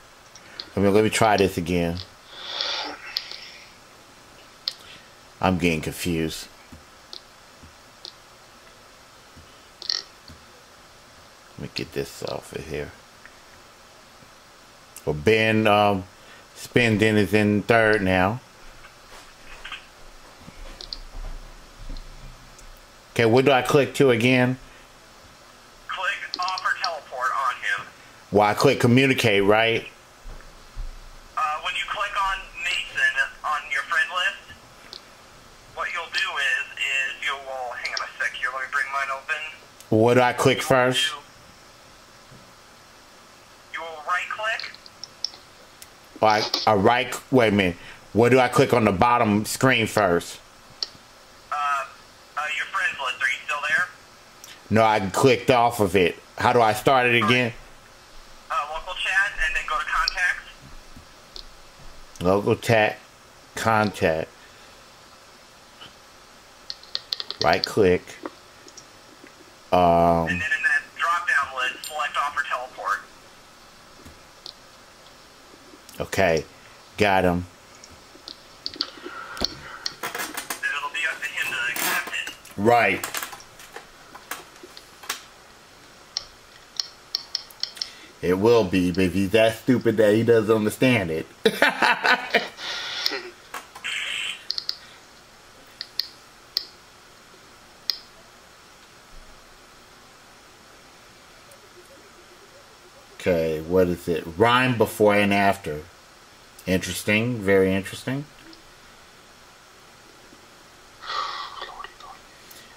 Let me try this again. I'm getting confused. Let me get this off of here. Well, Ben Spending is in third now. Okay, what do I click to again? Click off or teleport on him. Well, I click communicate, right? When you click on Mason on your friend list, what you'll do is you will, hang on a sec here, let me bring mine open. What do I click You will first? You will right click. Wait a minute. What do I click on the bottom screen first? Your friends list, are you still there? No, I clicked off of it. How do I start it again? Local chat and then go to contacts. Local chat, contact. Right click. And then in that drop down list, select off or teleport. Okay, got him. Then it'll be up to him to accept it. Right. It will be, but if he's that stupid that he doesn't understand it. Okay, what is it? Rhyme before and after. Interesting, very interesting.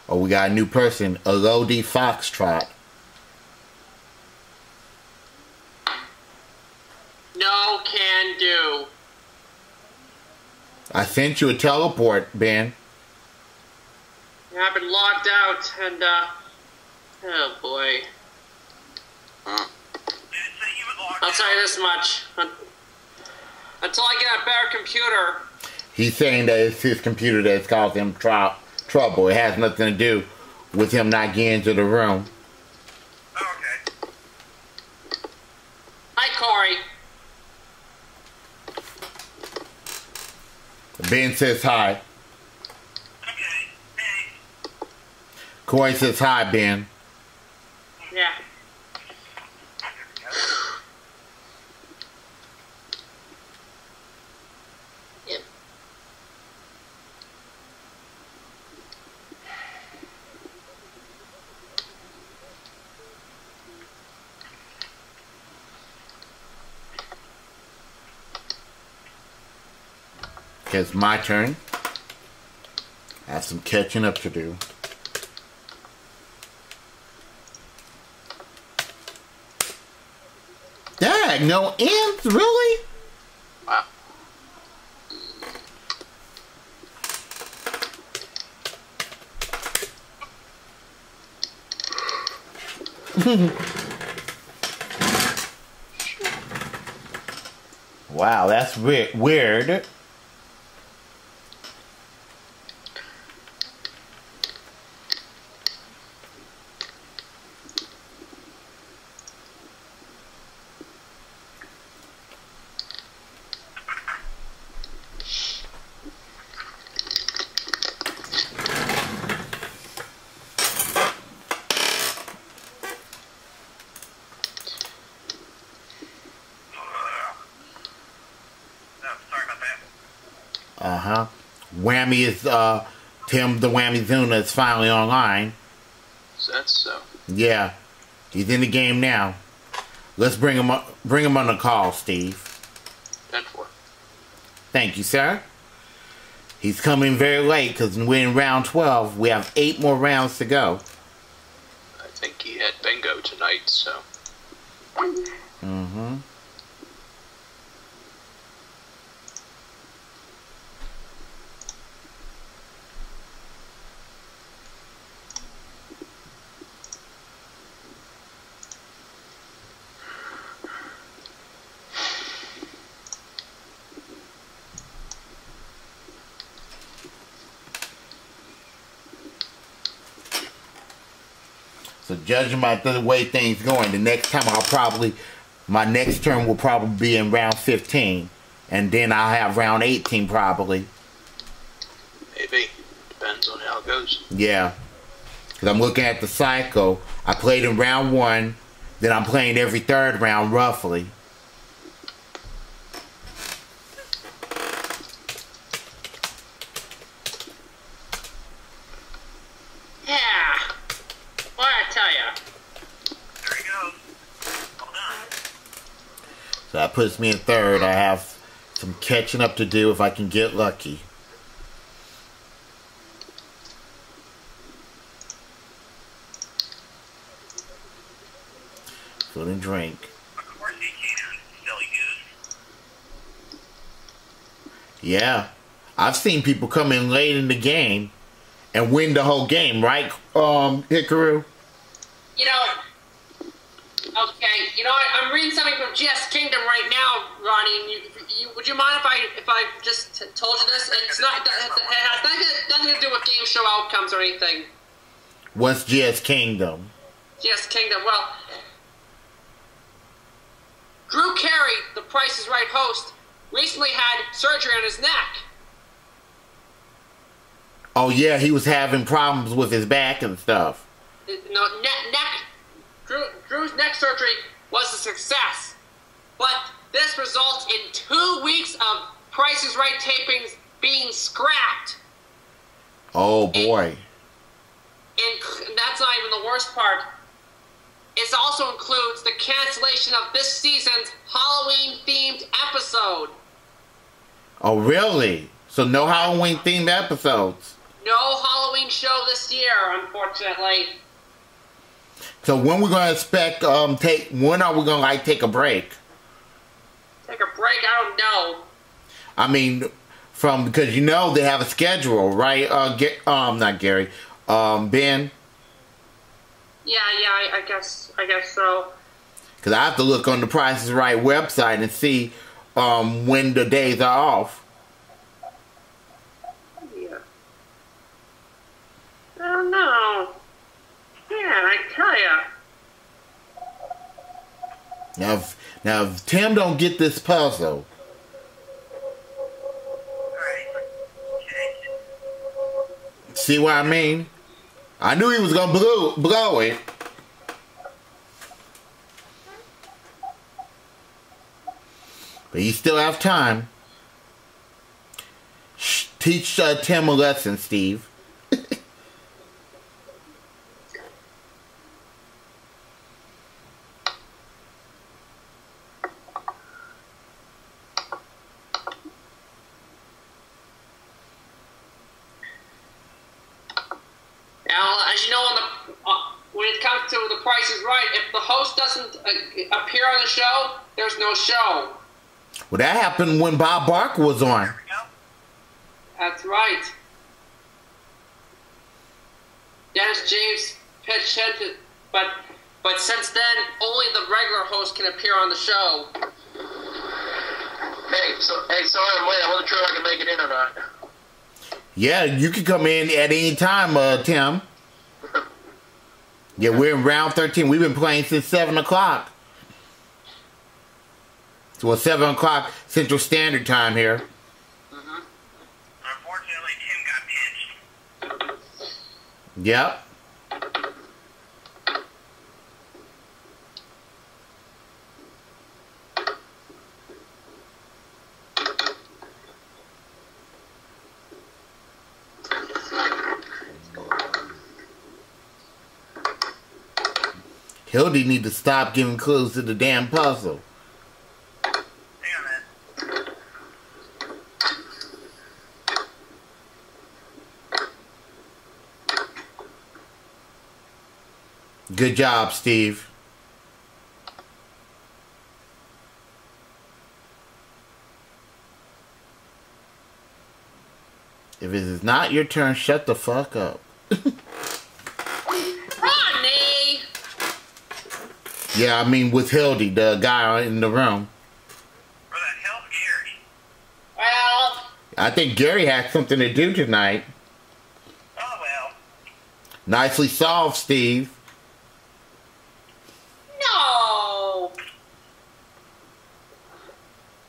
Oh, we got a new person, Elodie Foxtrot. No can do. I sent you a teleport, Ben. Yeah, I've been logged out and, oh boy. Did it say he was logged I'll tell you out? this much. Until I get a better computer, He's saying that it's his computer that's caused him trouble. It has nothing to do with him not getting into the room. Oh, okay. hi Corey. Ben says hi. Okay. Hey. Corey says hi, Ben. Yeah. There we go. Yep. Okay, it's my turn. I have some catching up to do. Dag, no ends? Really? Wow. Wow, that's weird. Oh, sorry about that. Uh-huh. Whammy is, Tim the Whammy Zuna is finally online. Is that so? Yeah. He's in the game now. Let's bring him on the call, Steve. 10-4. Thank you, sir. He's coming very late because we're in round 12. We have 8 more rounds to go. I think he had bingo tonight, so. Mm-hmm. So judging by the way things going, the next time my next turn will probably be in round 15. And then I'll have round 18 probably. Maybe. Depends on how it goes. Yeah. Because I'm looking at the cycle. I played in round 1. Then I'm playing every third round roughly. Yeah. What I tell ya? There he goes. Well done. So that puts me in third. I have some catching up to do if I can get lucky. Food and drink. Of course he can still use. Yeah. I've seen people come in late in the game and win the whole game, right, Hikaru? You know, okay, you know, I'm reading something from GS Kingdom right now, Ronnie. And would you mind if I just told you this? It's not. It has nothing to do with game show outcomes or anything. What's GS Kingdom? GS Kingdom. Well, Drew Carey, the Price is Right host, recently had surgery on his neck. Oh yeah, he was having problems with his back and stuff. No, Drew's neck surgery was a success, but this results in 2 weeks of Price is Right tapings being scrapped. Oh boy. And that's not even the worst part. It also includes the cancellation of this season's Halloween-themed episode. Oh really? So no Halloween themed episodes. No Halloween show this year, unfortunately. So when we gonna expect when are we gonna take a break? Take a break? I don't know. I mean, because they have a schedule, right? Not Gary. Ben. Yeah, I guess so. Because I have to look on the Price is Right website and see when the days are off. Yeah. I don't know. Yeah, I tell ya. Now, if Tim don't get this puzzle. Alright. Okay. See what I mean? I knew he was gonna blow it. But you still have time. Teach Tim a lesson, Steve. Now, as you know, when it comes to The Price is Right, if the host doesn't appear on the show, there's no show. Well, that happened when Bob Barker was on. There we go. That's right. Dennis James pitched hit, but since then, only the regular host can appear on the show. Hey, sorry I'm late. I wasn't sure if I can make it in or not. Yeah, you can come in at any time, Tim. Yeah, we're in round 13. We've been playing since 7 o'clock. So it's 7 o'clock Central Standard Time here. Mm-hmm. Unfortunately, Tim got pinched. Yep. Hildy need to stop giving clues to the damn puzzle. Hang on a minute. Good job, Steve. If it is not your turn, shut the fuck up. Rodney! Yeah, I mean with Hildy, the guy in the room. Where the hell's Gary? Well, I think Gary had something to do tonight. Oh, well. Nicely solved, Steve. no!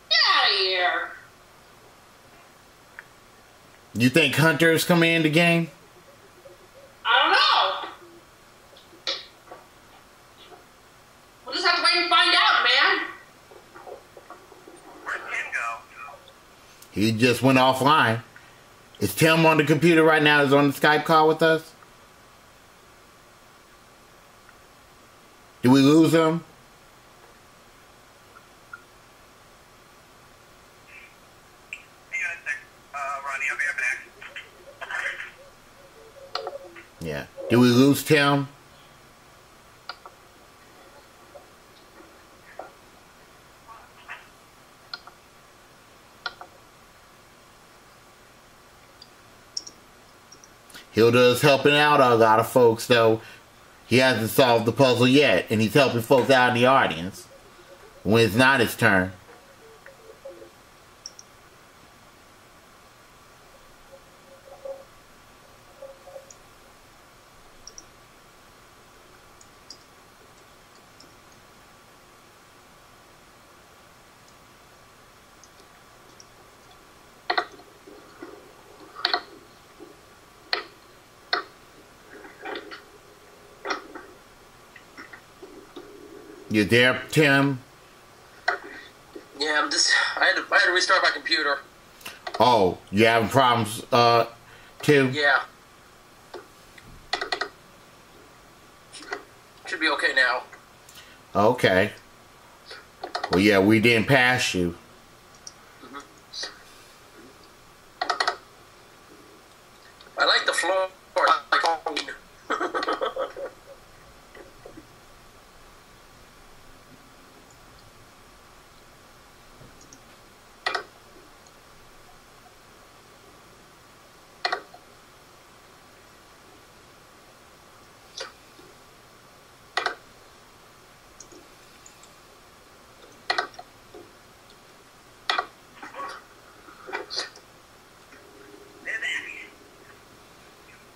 Get out of here! You think Hunter's coming in the game? I don't know! We'll just have to wait and find out, man! Where'd Tim go? He just went offline. Is Tim on the computer right now? Is on the Skype call with us? Did we lose him? Hang on a sec. Ronnie, I'll be right back. Yeah. Did we lose Tim? Hilda's helping out a lot of folks, though. He hasn't solved the puzzle yet, and he's helping folks out in the audience when it's not his turn. You there, Tim? Yeah, I had to restart my computer. Oh, you having problems, too? Yeah. Should be okay now. Okay. Well, yeah, we didn't pass you. I like the floor. I like Halloween.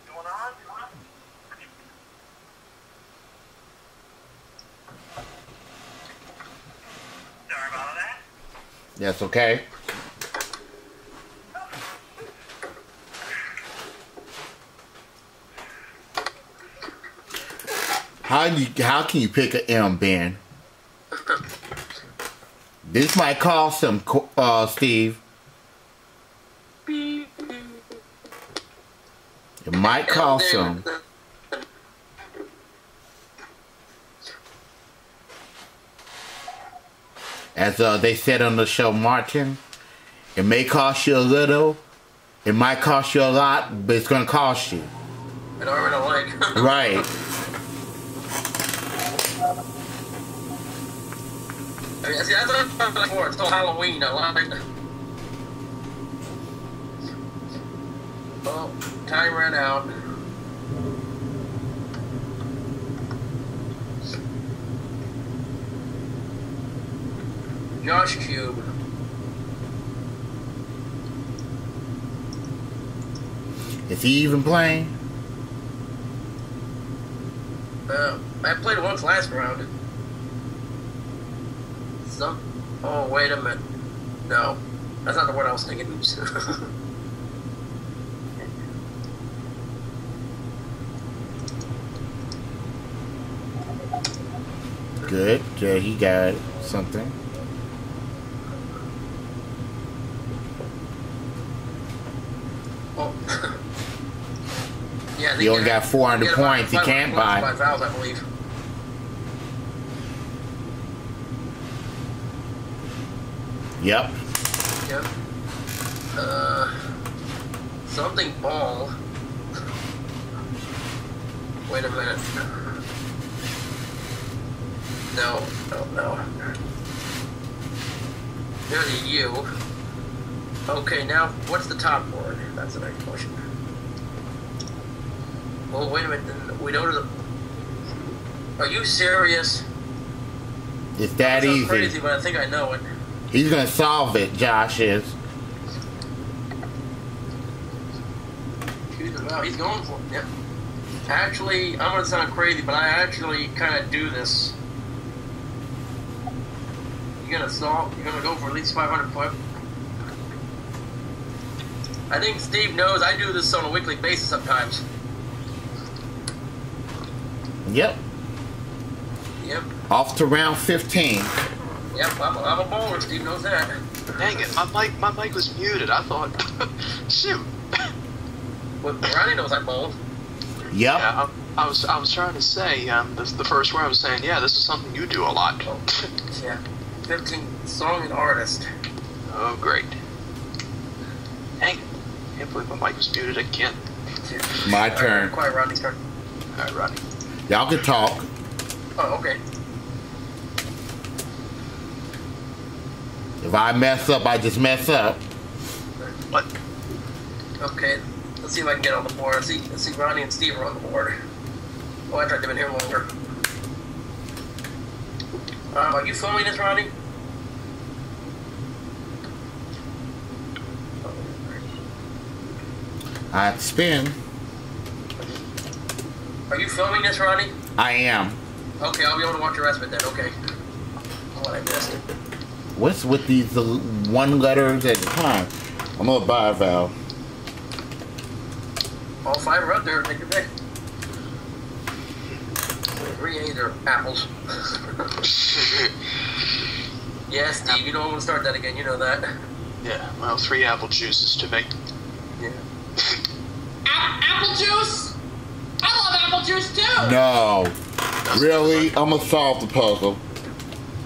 Going on? Sorry about all that. That's okay. How can you pick an M, Ben? This might cost him, Steve. It might cost him. As they said on the show, Martin, it may cost you a little, it might cost you a lot, but it's going to cost you. An arm and a leg. Right. I mean, see, that's what I'm looking for. It's still Halloween. I like it. Oh, time ran out. Josh Cube. Is he even playing? I played once last round. Oh, wait a minute. No. That's not the word I was thinking. Oops. Good. Yeah, he got something. Oh. Yeah, He only got 400 points. He can't buy. 5,000, I believe. Yep. Yep. Something ball. Wait a minute. No. There's a U. Okay, now what's the top word? That's the next question. Well, wait a minute. Then we know the. Are you serious? It's that easy. Crazy, but I think I know it. He's gonna solve it. Josh is. Wow, he's going for it. Yep. Actually, I'm gonna sound crazy, but I actually kind of do this. You're gonna go for at least 500 points. I think Steve knows I do this on a weekly basis sometimes. Yep. Yep. Off to round 15. Yep, I'm a bowler. Steve knows that. Dang it, my mic was muted. I thought, shoot. Well, Ronnie knows I bowl. Yep. Yeah, I was trying to say, the first word I was saying, yeah, this is something you do a lot. Yeah. 15 song and artist. Oh, great. Dang it. Can't believe my mic was muted again. My turn. Quiet, Rodney's turn. All right, Rodney. Y'all can talk. Oh, okay. If I mess up, I just mess up. What? Okay. Let's see if I can get on the board. Let's see Ronnie and Steve are on the board. Oh, I tried to have been here longer. Are you filming this, Ronnie? I have to spin. Are you filming this, Ronnie? I am. Okay, I'll be able to watch the rest of it then. Okay. Oh, I missed it. What's with these one letters at a time? I'm gonna buy a vowel. All 5 are up there. Take your pick. 3 A's are apples. Yeah, Steve, you don't want to start that again. You know that. Yeah, well, 3 apple juices to make. Yeah. Apple juice? I love apple juice too. No. Really? I'm gonna solve the puzzle.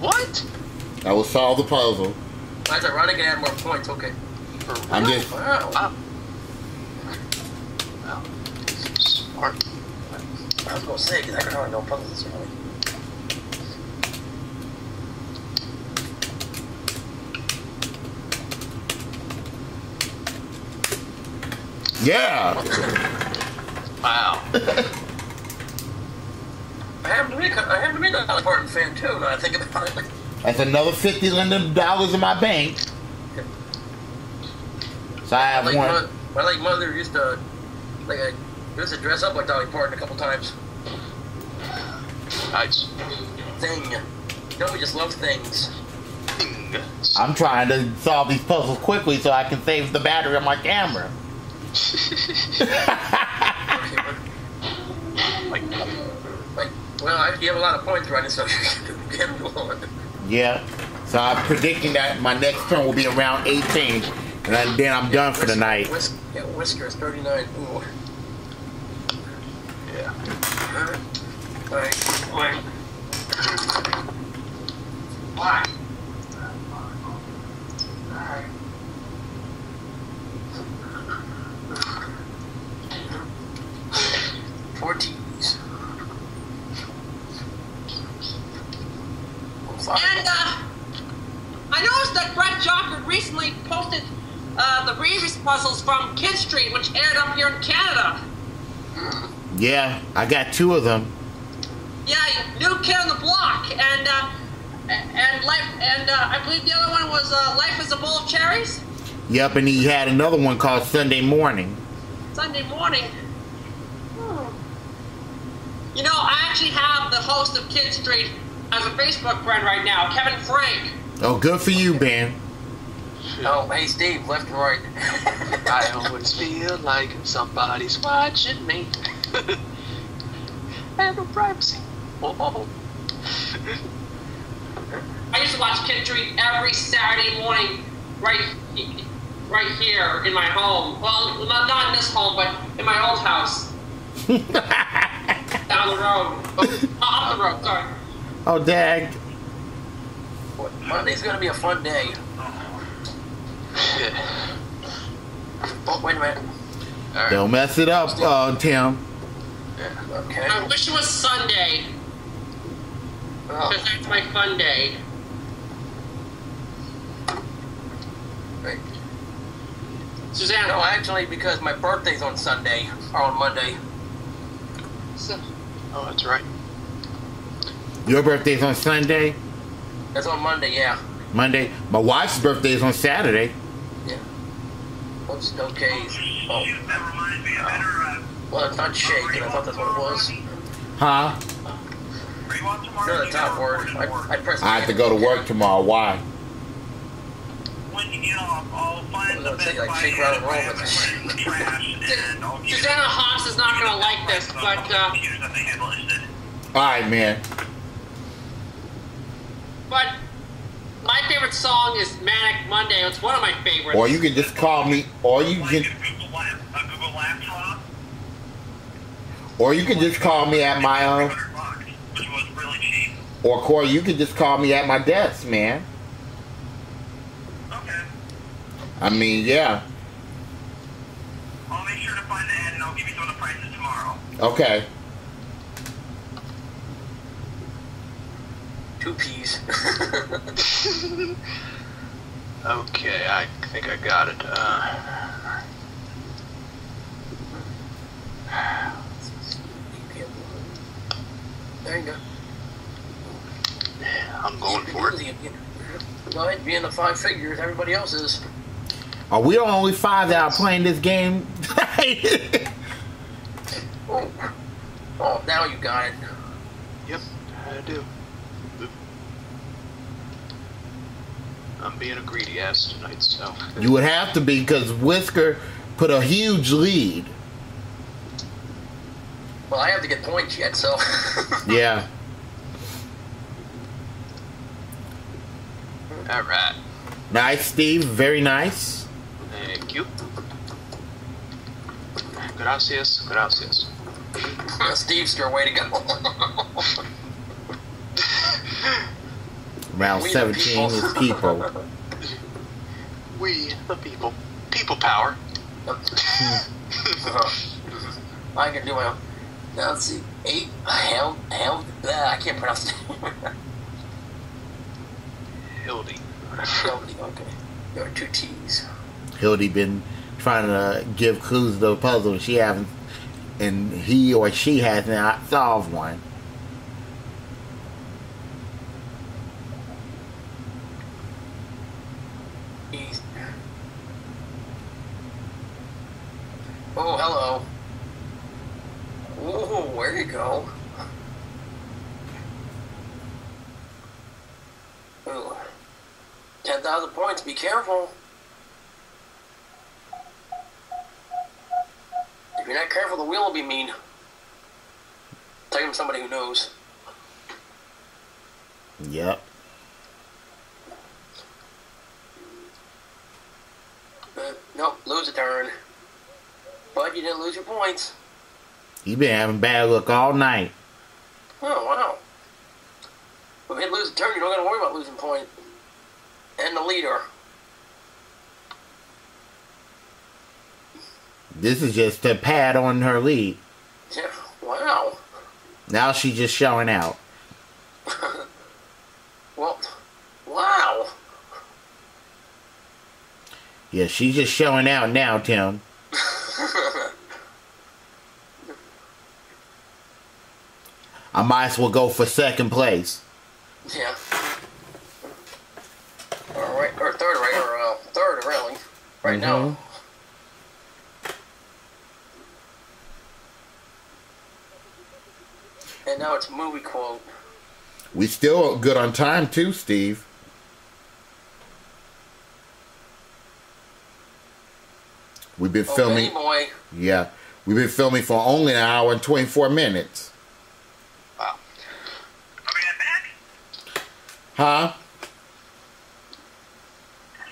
What? I will solve the puzzle. I said Ronnie can add more points. Okay. I'm just. Wow. Wow. Wow. Smart. I was going to say, because I don't know puzzles this early. Yeah. Wow. I happen to be a Dolly Parton fan too, now I think about it. That's another $50 in my bank. So I have one. My late mother used to dress up like Dolly Parton a couple times. Nice. Thing. Nobody just loves things. I'm trying to solve these puzzles quickly so I can save the battery on my camera. Well, you have a lot of points running, so you can go on. Yeah. So I'm predicting that my next turn will be around 18, and then I'm done for the night. Whiskers 39. Ooh. Yeah. Alright. Why? 14s. And I noticed that Brett Jockard recently posted the previous puzzles from Kid Street, which aired up here in Canada. Yeah, I got 2 of them. Yeah, New Kid on the Block, and I believe the other one was Life is a Bowl of Cherries. Yep, and he had another one called Sunday Morning. Sunday Morning. You know, I actually have the host of Kid Street as a Facebook friend right now, Kevin Frank. Oh, good for you, Ben. Oh, hey Steve, left and right. I always feel like somebody's watching me. I have no privacy. Oh. I used to watch Kid Street every Saturday morning, right here in my home. Well, not in this home, but in my old house. Down the road. Up the road, sorry. Oh, dag. Monday's gonna be a fun day. Oh, wait a minute. Right. Don't mess it up, Tim. Okay. I wish it was Sunday. Because that's my fun day. Right. Susanna. No, actually, because my birthday's on Sunday, or on Monday. So, Oh, that's right. Your birthday's on Sunday? That's on Monday, yeah. Monday? My wife's birthday is on Saturday. Yeah. Oops, okay. Oh, Shoot, that reminds me. I better, well, it's not shake, and I thought that's what it was. Huh? are you on tomorrow? No, the top word. I pressed I have to go to work tomorrow. Why? When you get off, I'll find the I was gonna say, best like, shake, buy rattle, roll, I but- have in the trash, and I'll give Susanna Haas is not going to like this, but computers that they had listed. Alright, man. my favorite song is Manic Monday. It's one of my favorites. Or you can just call me, or you Like can, a Google laptop. or you can just call me at my $300, which was really cheap. or Corey, you can just call me at my desk, man. Okay. I mean, yeah. I'll make sure to find the ad and I'll give you some of the prices tomorrow. Okay. 2 P's. Okay, I think I got it. There you go. I'm going for it. Go ahead, be in the 5 figures. Everybody else is. Are we the only 5 that are playing this game? Oh, oh, now you got it. Yep, I do. I'm being a greedy ass tonight, so. You would have to be, because Whisker put a huge lead. Well, I have to get points yet, so. Yeah. Alright. Nice, Steve. Very nice. Thank you. Gracias, gracias. Steve's your way to go. Round We the 17 people. is people. We, the people. People power. I can do my own. Now let's see. 8. Hell. I can't pronounce it. Hildy. Okay. There are 2 T's. Hildy been trying to give clues to the puzzle, and she haven't, and he or she has not solved one. E's. Oh, hello. Oh, where you go? Ooh. 10,000 points, be careful. If you're not careful, the wheel will be mean. Take him somebody who knows. Yep. Nope, lose a turn. But you didn't lose your points. You been having bad luck all night. Oh, wow. If you lose a turn, you don't got to worry about losing point. And the leader. This is just a pad on her lead. Yeah, wow. Now she's just showing out. Well, wow. Yeah, she's just showing out now, Tim. I might as well go for second place. Yeah. Or third, right? Or third, really. Right now. And now it's movie quote. We still good on time too, Steve. We've been filming. Benny boy. Yeah, we've been filming for only an hour and 24 minutes. Wow. I'll be right back. Huh?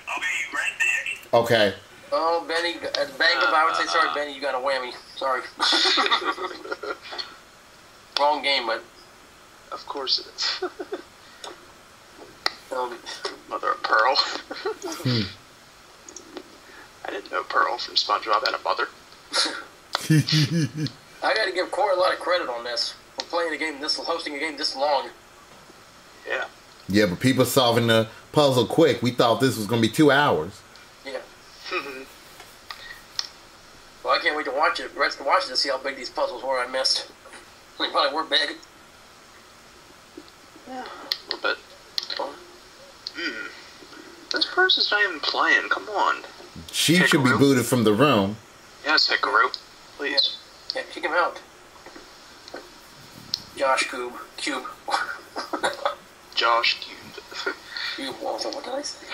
I'll be right back. Okay. Oh, Benny, bang him. I would say sorry, Benny. You got a whammy. Sorry. Wrong game, but Of course it is. um, Mother of Pearl. I didn't know Pearl from SpongeBob had a mother. I got to give Corey a lot of credit on this for playing a game hosting a game this long. Yeah. Yeah, but people solving the puzzle quick. We thought this was going to be 2 hours. Yeah. Well, I can't wait to watch it. Rest to watch it to see how big these puzzles were I missed. They probably were big. Yeah, a little bit. This person's not even playing. Come on. She should be booted from the room. Yes, Hikaru. Please. Yeah, kick him out. Josh Cube. Josh Cube. Cube Walter, what did I say?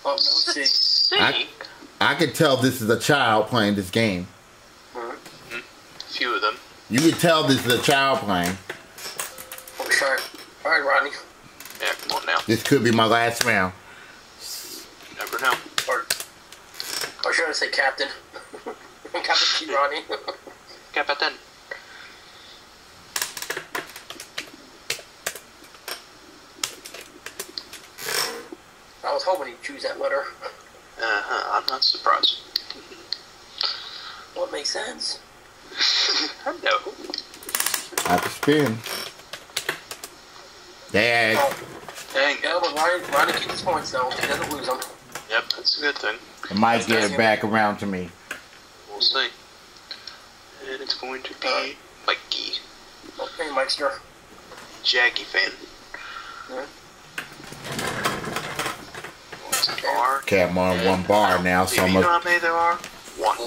Oh, no, see. I could tell this is a child playing this game. A few of them. You could tell this is a child playing. Oh, sorry. All right, Rodney. Yeah, come on now. This could be my last round. Never know. Or should I say Captain? Captain Rodney. Captain. I was hoping he'd choose that letter. I'm not surprised. Well, it makes sense. I know. I have to spin. Dang. Oh, Dang. yeah, but Rodney keeps his points, though. He doesn't lose them. Yep, that's a good thing. It might get it back around to me. We'll see. And it's going to be Mikey. Okay, Mikester. Jackie fan. Yeah. What's the bar? Okay, I'm on one bar now, so Do I'm you know gonna how many there are? One.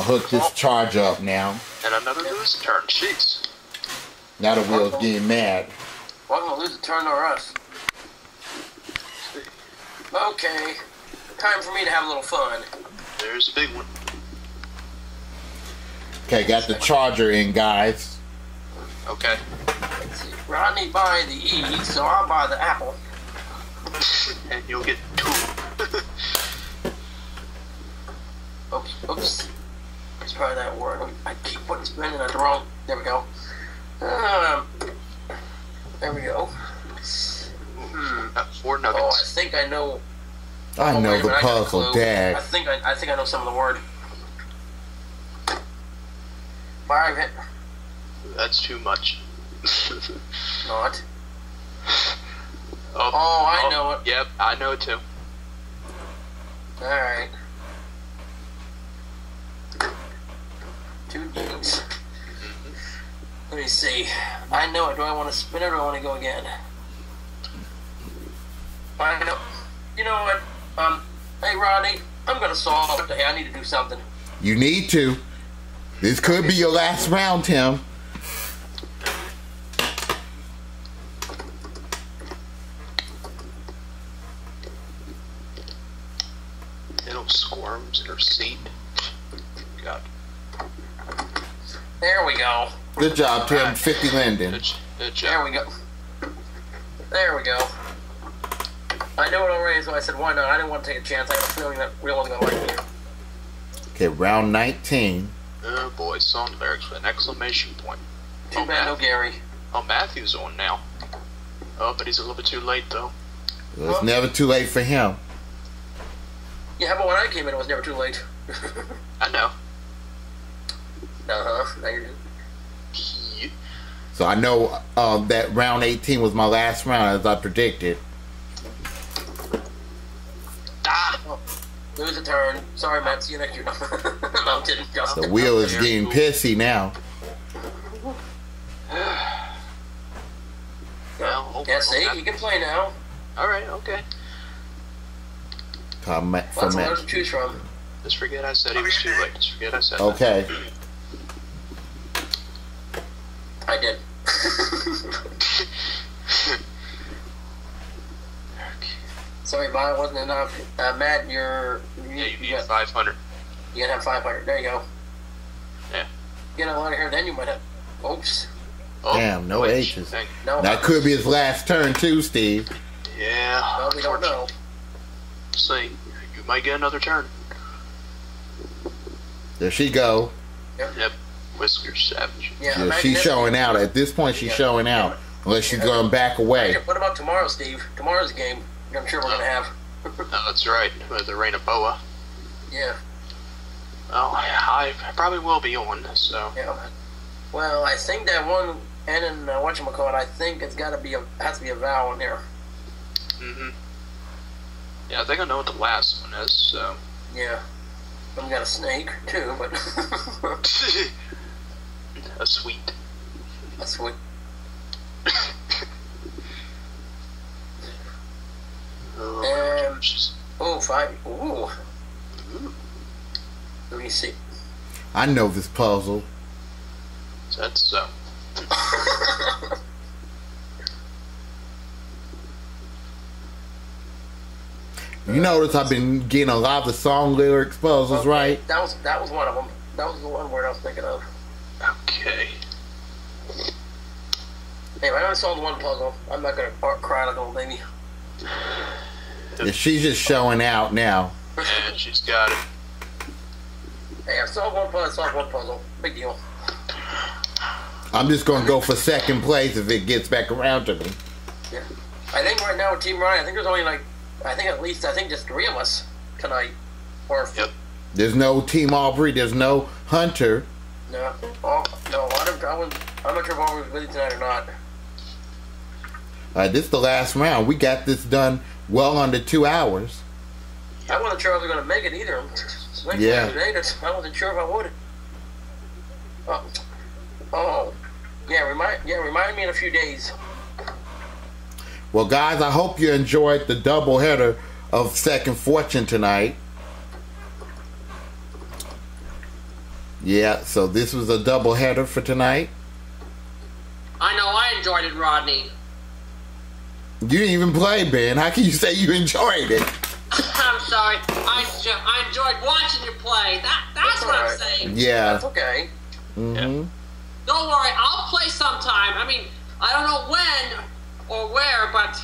hook this charge up now. And another loser turn. Jeez. Now the wheel's getting mad. Welcome to lose a turn or us. Okay. Time for me to have a little fun. There's a big one. Okay, got the charger in, guys. Okay. Let's see. Rodney buy the E, so I'll buy the apple. And you'll get two. Oops. Let's try that word. I keep putting spinning at the wrong. There we go. There we go. Got 4 Oh, I nuggets. think I know. I Oh, know wait a the minute, I got a puzzle, clue. Dad. I think I know some of the word. 5 hit. That's too much. Not. Oh, I know it. Yep, I know it too. Alright. 2 D's. Let me see. I know it. Do I want to spin it or do I want to go again? I know. You know what? Hey Rodney, I'm gonna solve it. Hey, I need to do something. You need to. This could be your last round, Tim. Little squirms in her seat. God. There we go. Good job, Tim. 50 Linden. Good There job. we go. There we go. I know it already, so I said, why not? I didn't want to take a chance. I had a feeling that we wasn't going to like me. Okay, round 19. Oh boy, song lyrics with an exclamation point. Too bad, no Gary. Oh, Matthew's on now. Oh, but he's a little bit too late though. It's never too late for him. Yeah, but when I came in, it was never too late. I know. Now you're So I know that round 18 was my last round, as I predicted. lose a turn. Sorry, Matt. See you next year. No, I'm kidding. The wheel is getting pissy now. Well, Yeah, see, you can play now. Alright, okay. From Lots of Matt. letters to choose from. Just forget I said he was too late. Just forget I said that. Okay. I did. Sorry, Bob, it wasn't enough. Matt, Yeah, you need 500. You gotta have 500. There you go. Yeah. Get a lot of here, then you might have. Oops. Oh, Damn, no wait, H's. dang. No. That could be his last turn too, Steve. Yeah. Well, we don't know. See, you might get another turn. There she go. Yep. Whiskers Savage. Yeah, Yeah, imagine she's this. showing out. At this point, she's showing out. Unless she's going back away. What about tomorrow, Steve? Tomorrow's game. I'm sure we're gonna have. Oh, that's right. With the Rain of Boa. Yeah. Well, I probably will be on, so. Yeah. Well, I think that one, and in whatchamacallit, I think it's got to be has to be a vowel in there. Mm-hmm. Yeah, I think I know what the last one is, so. Yeah. I've got a snake, too, but... A sweet. A sweet. Oh, 5. Ooh. Let me see. I know this puzzle. That's so. You notice I've been getting a lot of the song lyrics puzzles, Okay, right? That was one of them. That was the one word I was thinking of. Okay. Anyway, I only solved one puzzle. I'm not gonna cry like a little baby. Yeah, she's just showing out now. And she's got it. Hey, I solved one puzzle. I solved one puzzle. Big deal. I'm just gonna go for second place if it gets back around to me. Yeah. I think right now with Team Ryan, I think there's only like, I think just 3 of us tonight. Or Yep. There's no Team Aubrey. There's no Hunter. No. Oh, no. I'm not sure if Aubrey was with you tonight or not. This is the last round. We got this done well under 2 hours. I wasn't sure I was going to make it either. Yeah. I wasn't sure if I would. Oh. Yeah, remind me in a few days. Well, guys, I hope you enjoyed the doubleheader of Second Fortune tonight. Yeah, so this was a doubleheader for tonight. I know I enjoyed it, Rodney. You didn't even play, Ben. How can you say you enjoyed it? I'm sorry. I enjoyed watching you play. That's what I'm saying. Yeah. That's okay. Mm-hmm. Don't worry, I'll play sometime. I mean, I don't know when or where, but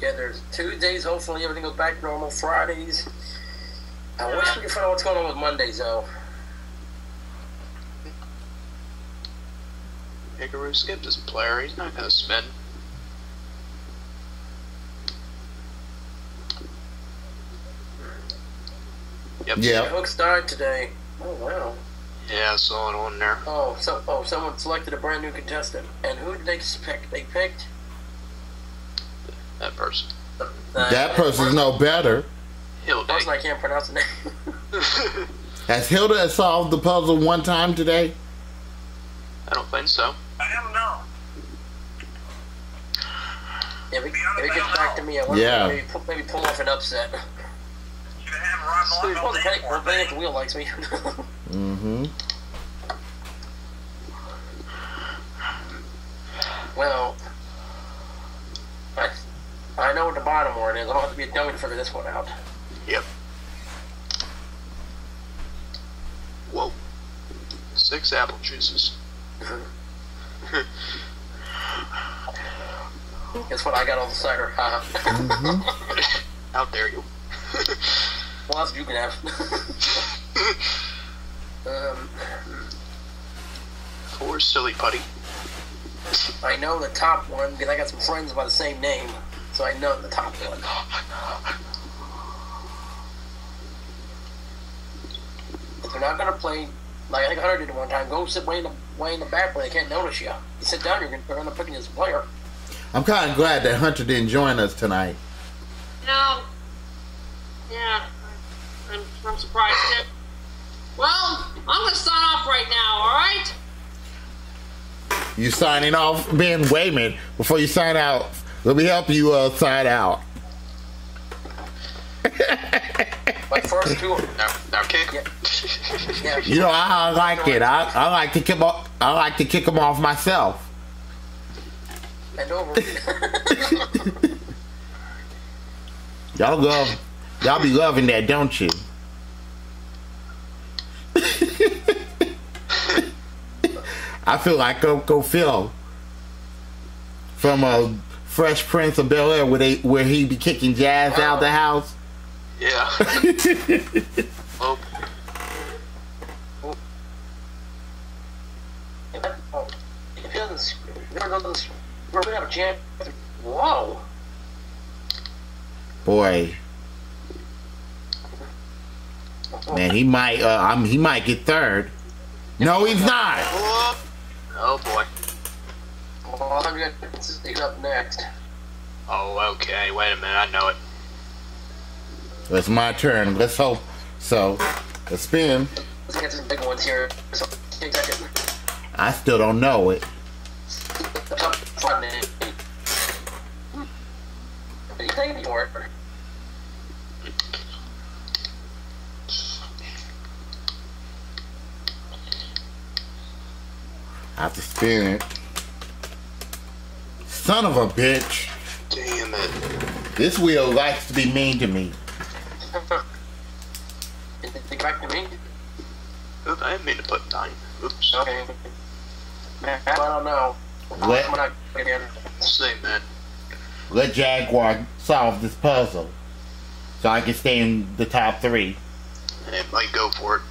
Yeah, there's Tuesdays. Hopefully everything goes back to normal. Fridays. I wish we could find out what's going on with Mondays, though. Hikaru skipped his player. He's not gonna spin. Yep. Yeah. Hook started today. Oh wow. Yeah, I saw it on there. Someone selected a brand new contestant. And who did they pick? They picked That person. That person's no better. Hilde. person I can't pronounce the name. Has Hilda solved the puzzle one time today? I don't think so. I don't know. Yeah, if it gets back to me, I want Yeah. to maybe pull off an upset. You can have Ron Blanc all day for Well, it, Benny at the baby. wheel likes me. Mm-hmm. Well, I know what the bottom one is. I don't have to be a dummy to figure this one out. Yep. Whoa. 6 apple juices. Guess what? I got all the cider. Mm-hmm. How dare you? What else you can have? Poor silly putty. I know the top one because I got some friends by the same name, so I know the top one. If they're not gonna play, like I think Hunter did one time, go sit way in the back where they can't notice you. You sit down, they're gonna pick this player. I'm kind of glad that Hunter didn't join us tonight. no. Yeah, I'm surprised too. Well, I'm gonna sign off right now. All right. You signing off? Ben, wait a minute. Before you sign out, let me help you sign out. My first two. Now kick. Yeah. You know, I like it. I like to kick off. I like to kick them off myself. Bend over. Y'all be loving that, don't you? I feel like Uncle Phil from Fresh Prince of Bel-Air where he be kicking Jazz out the house. Yeah. Oh. If he doesn't, we're gonna have a chance. Whoa. Boy. Man, he might get third. No, he's not. Oh boy. Well, I'm going to Steve up next. Oh, okay. Wait a minute. I know it. It's my turn. Let's hope so. Let's spin. Let's get some big ones here. So, take a second. I still don't know it. Top front end. What do you think you work? I have to spin it. Son of a bitch. Damn it. This wheel likes to be mean to me. Think back to me? Oops, I didn't mean to put 9. Oops. Okay. Man, I don't know. Let- I'm not get here. Let's see, man. Let Jaguar solve this puzzle so I can stay in the top 3. It might go for it.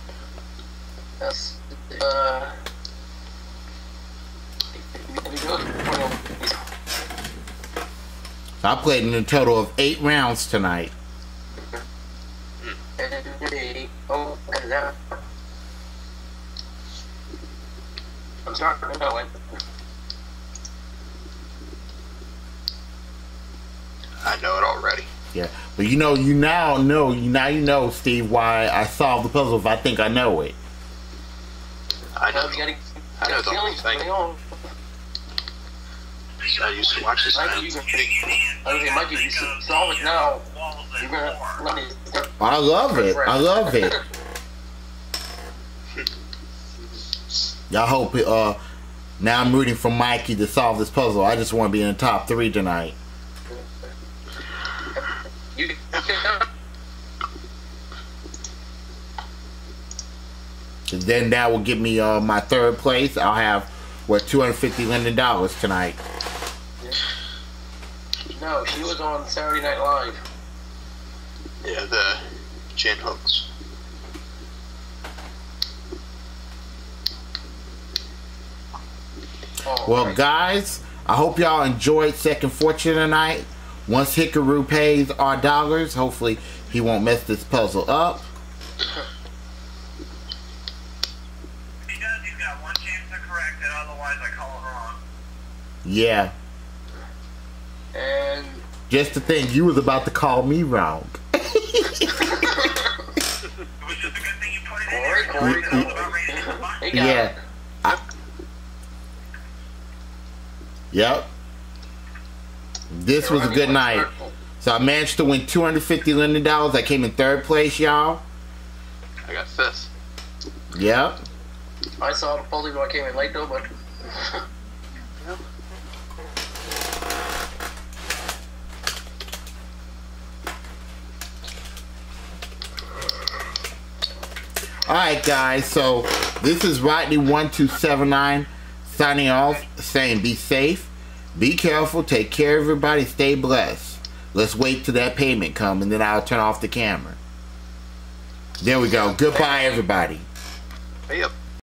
Yes. So I played in a total of 8 rounds tonight. Oh, that. I'm starting to know it. I know it already. Yeah, but you now know, Steve, why I solved the puzzle if I think I know it. I know. You gotta, I know the whole thing. I used to watch this. Mikey, Mikey, you should solve it now. You're gonna let me. I love it. I love it. Y'all hope now I'm rooting for Mikey to solve this puzzle. I just want to be in the top 3 tonight. You And then that will give me my 3rd place. I'll have $250 million tonight. No, she was on Saturday Night Live. Yeah, the chin hooks. Oh, Well, right. guys, I hope y'all enjoyed Second Fortune tonight. Once Hikaru pays our dollars, hopefully he won't mess this puzzle up. If he does, he's got one chance to correct it, otherwise I call it wrong. Yeah. And Just to think, you was about to call me wrong. It was just a good thing you put it in there. Corey, Because I was about ready to hit the button. he got Yeah. it. Yep. This was a good night. So I managed to win $250 million. I came in 3rd place, y'all. I got 5th. Yep. I saw the puzzle when I came in late though, but Alright, guys. So this is Rodney1279 signing off, saying be safe, be careful, take care of everybody, stay blessed. Let's wait till that payment comes and then I'll turn off the camera. There we go. Goodbye, everybody. Yep.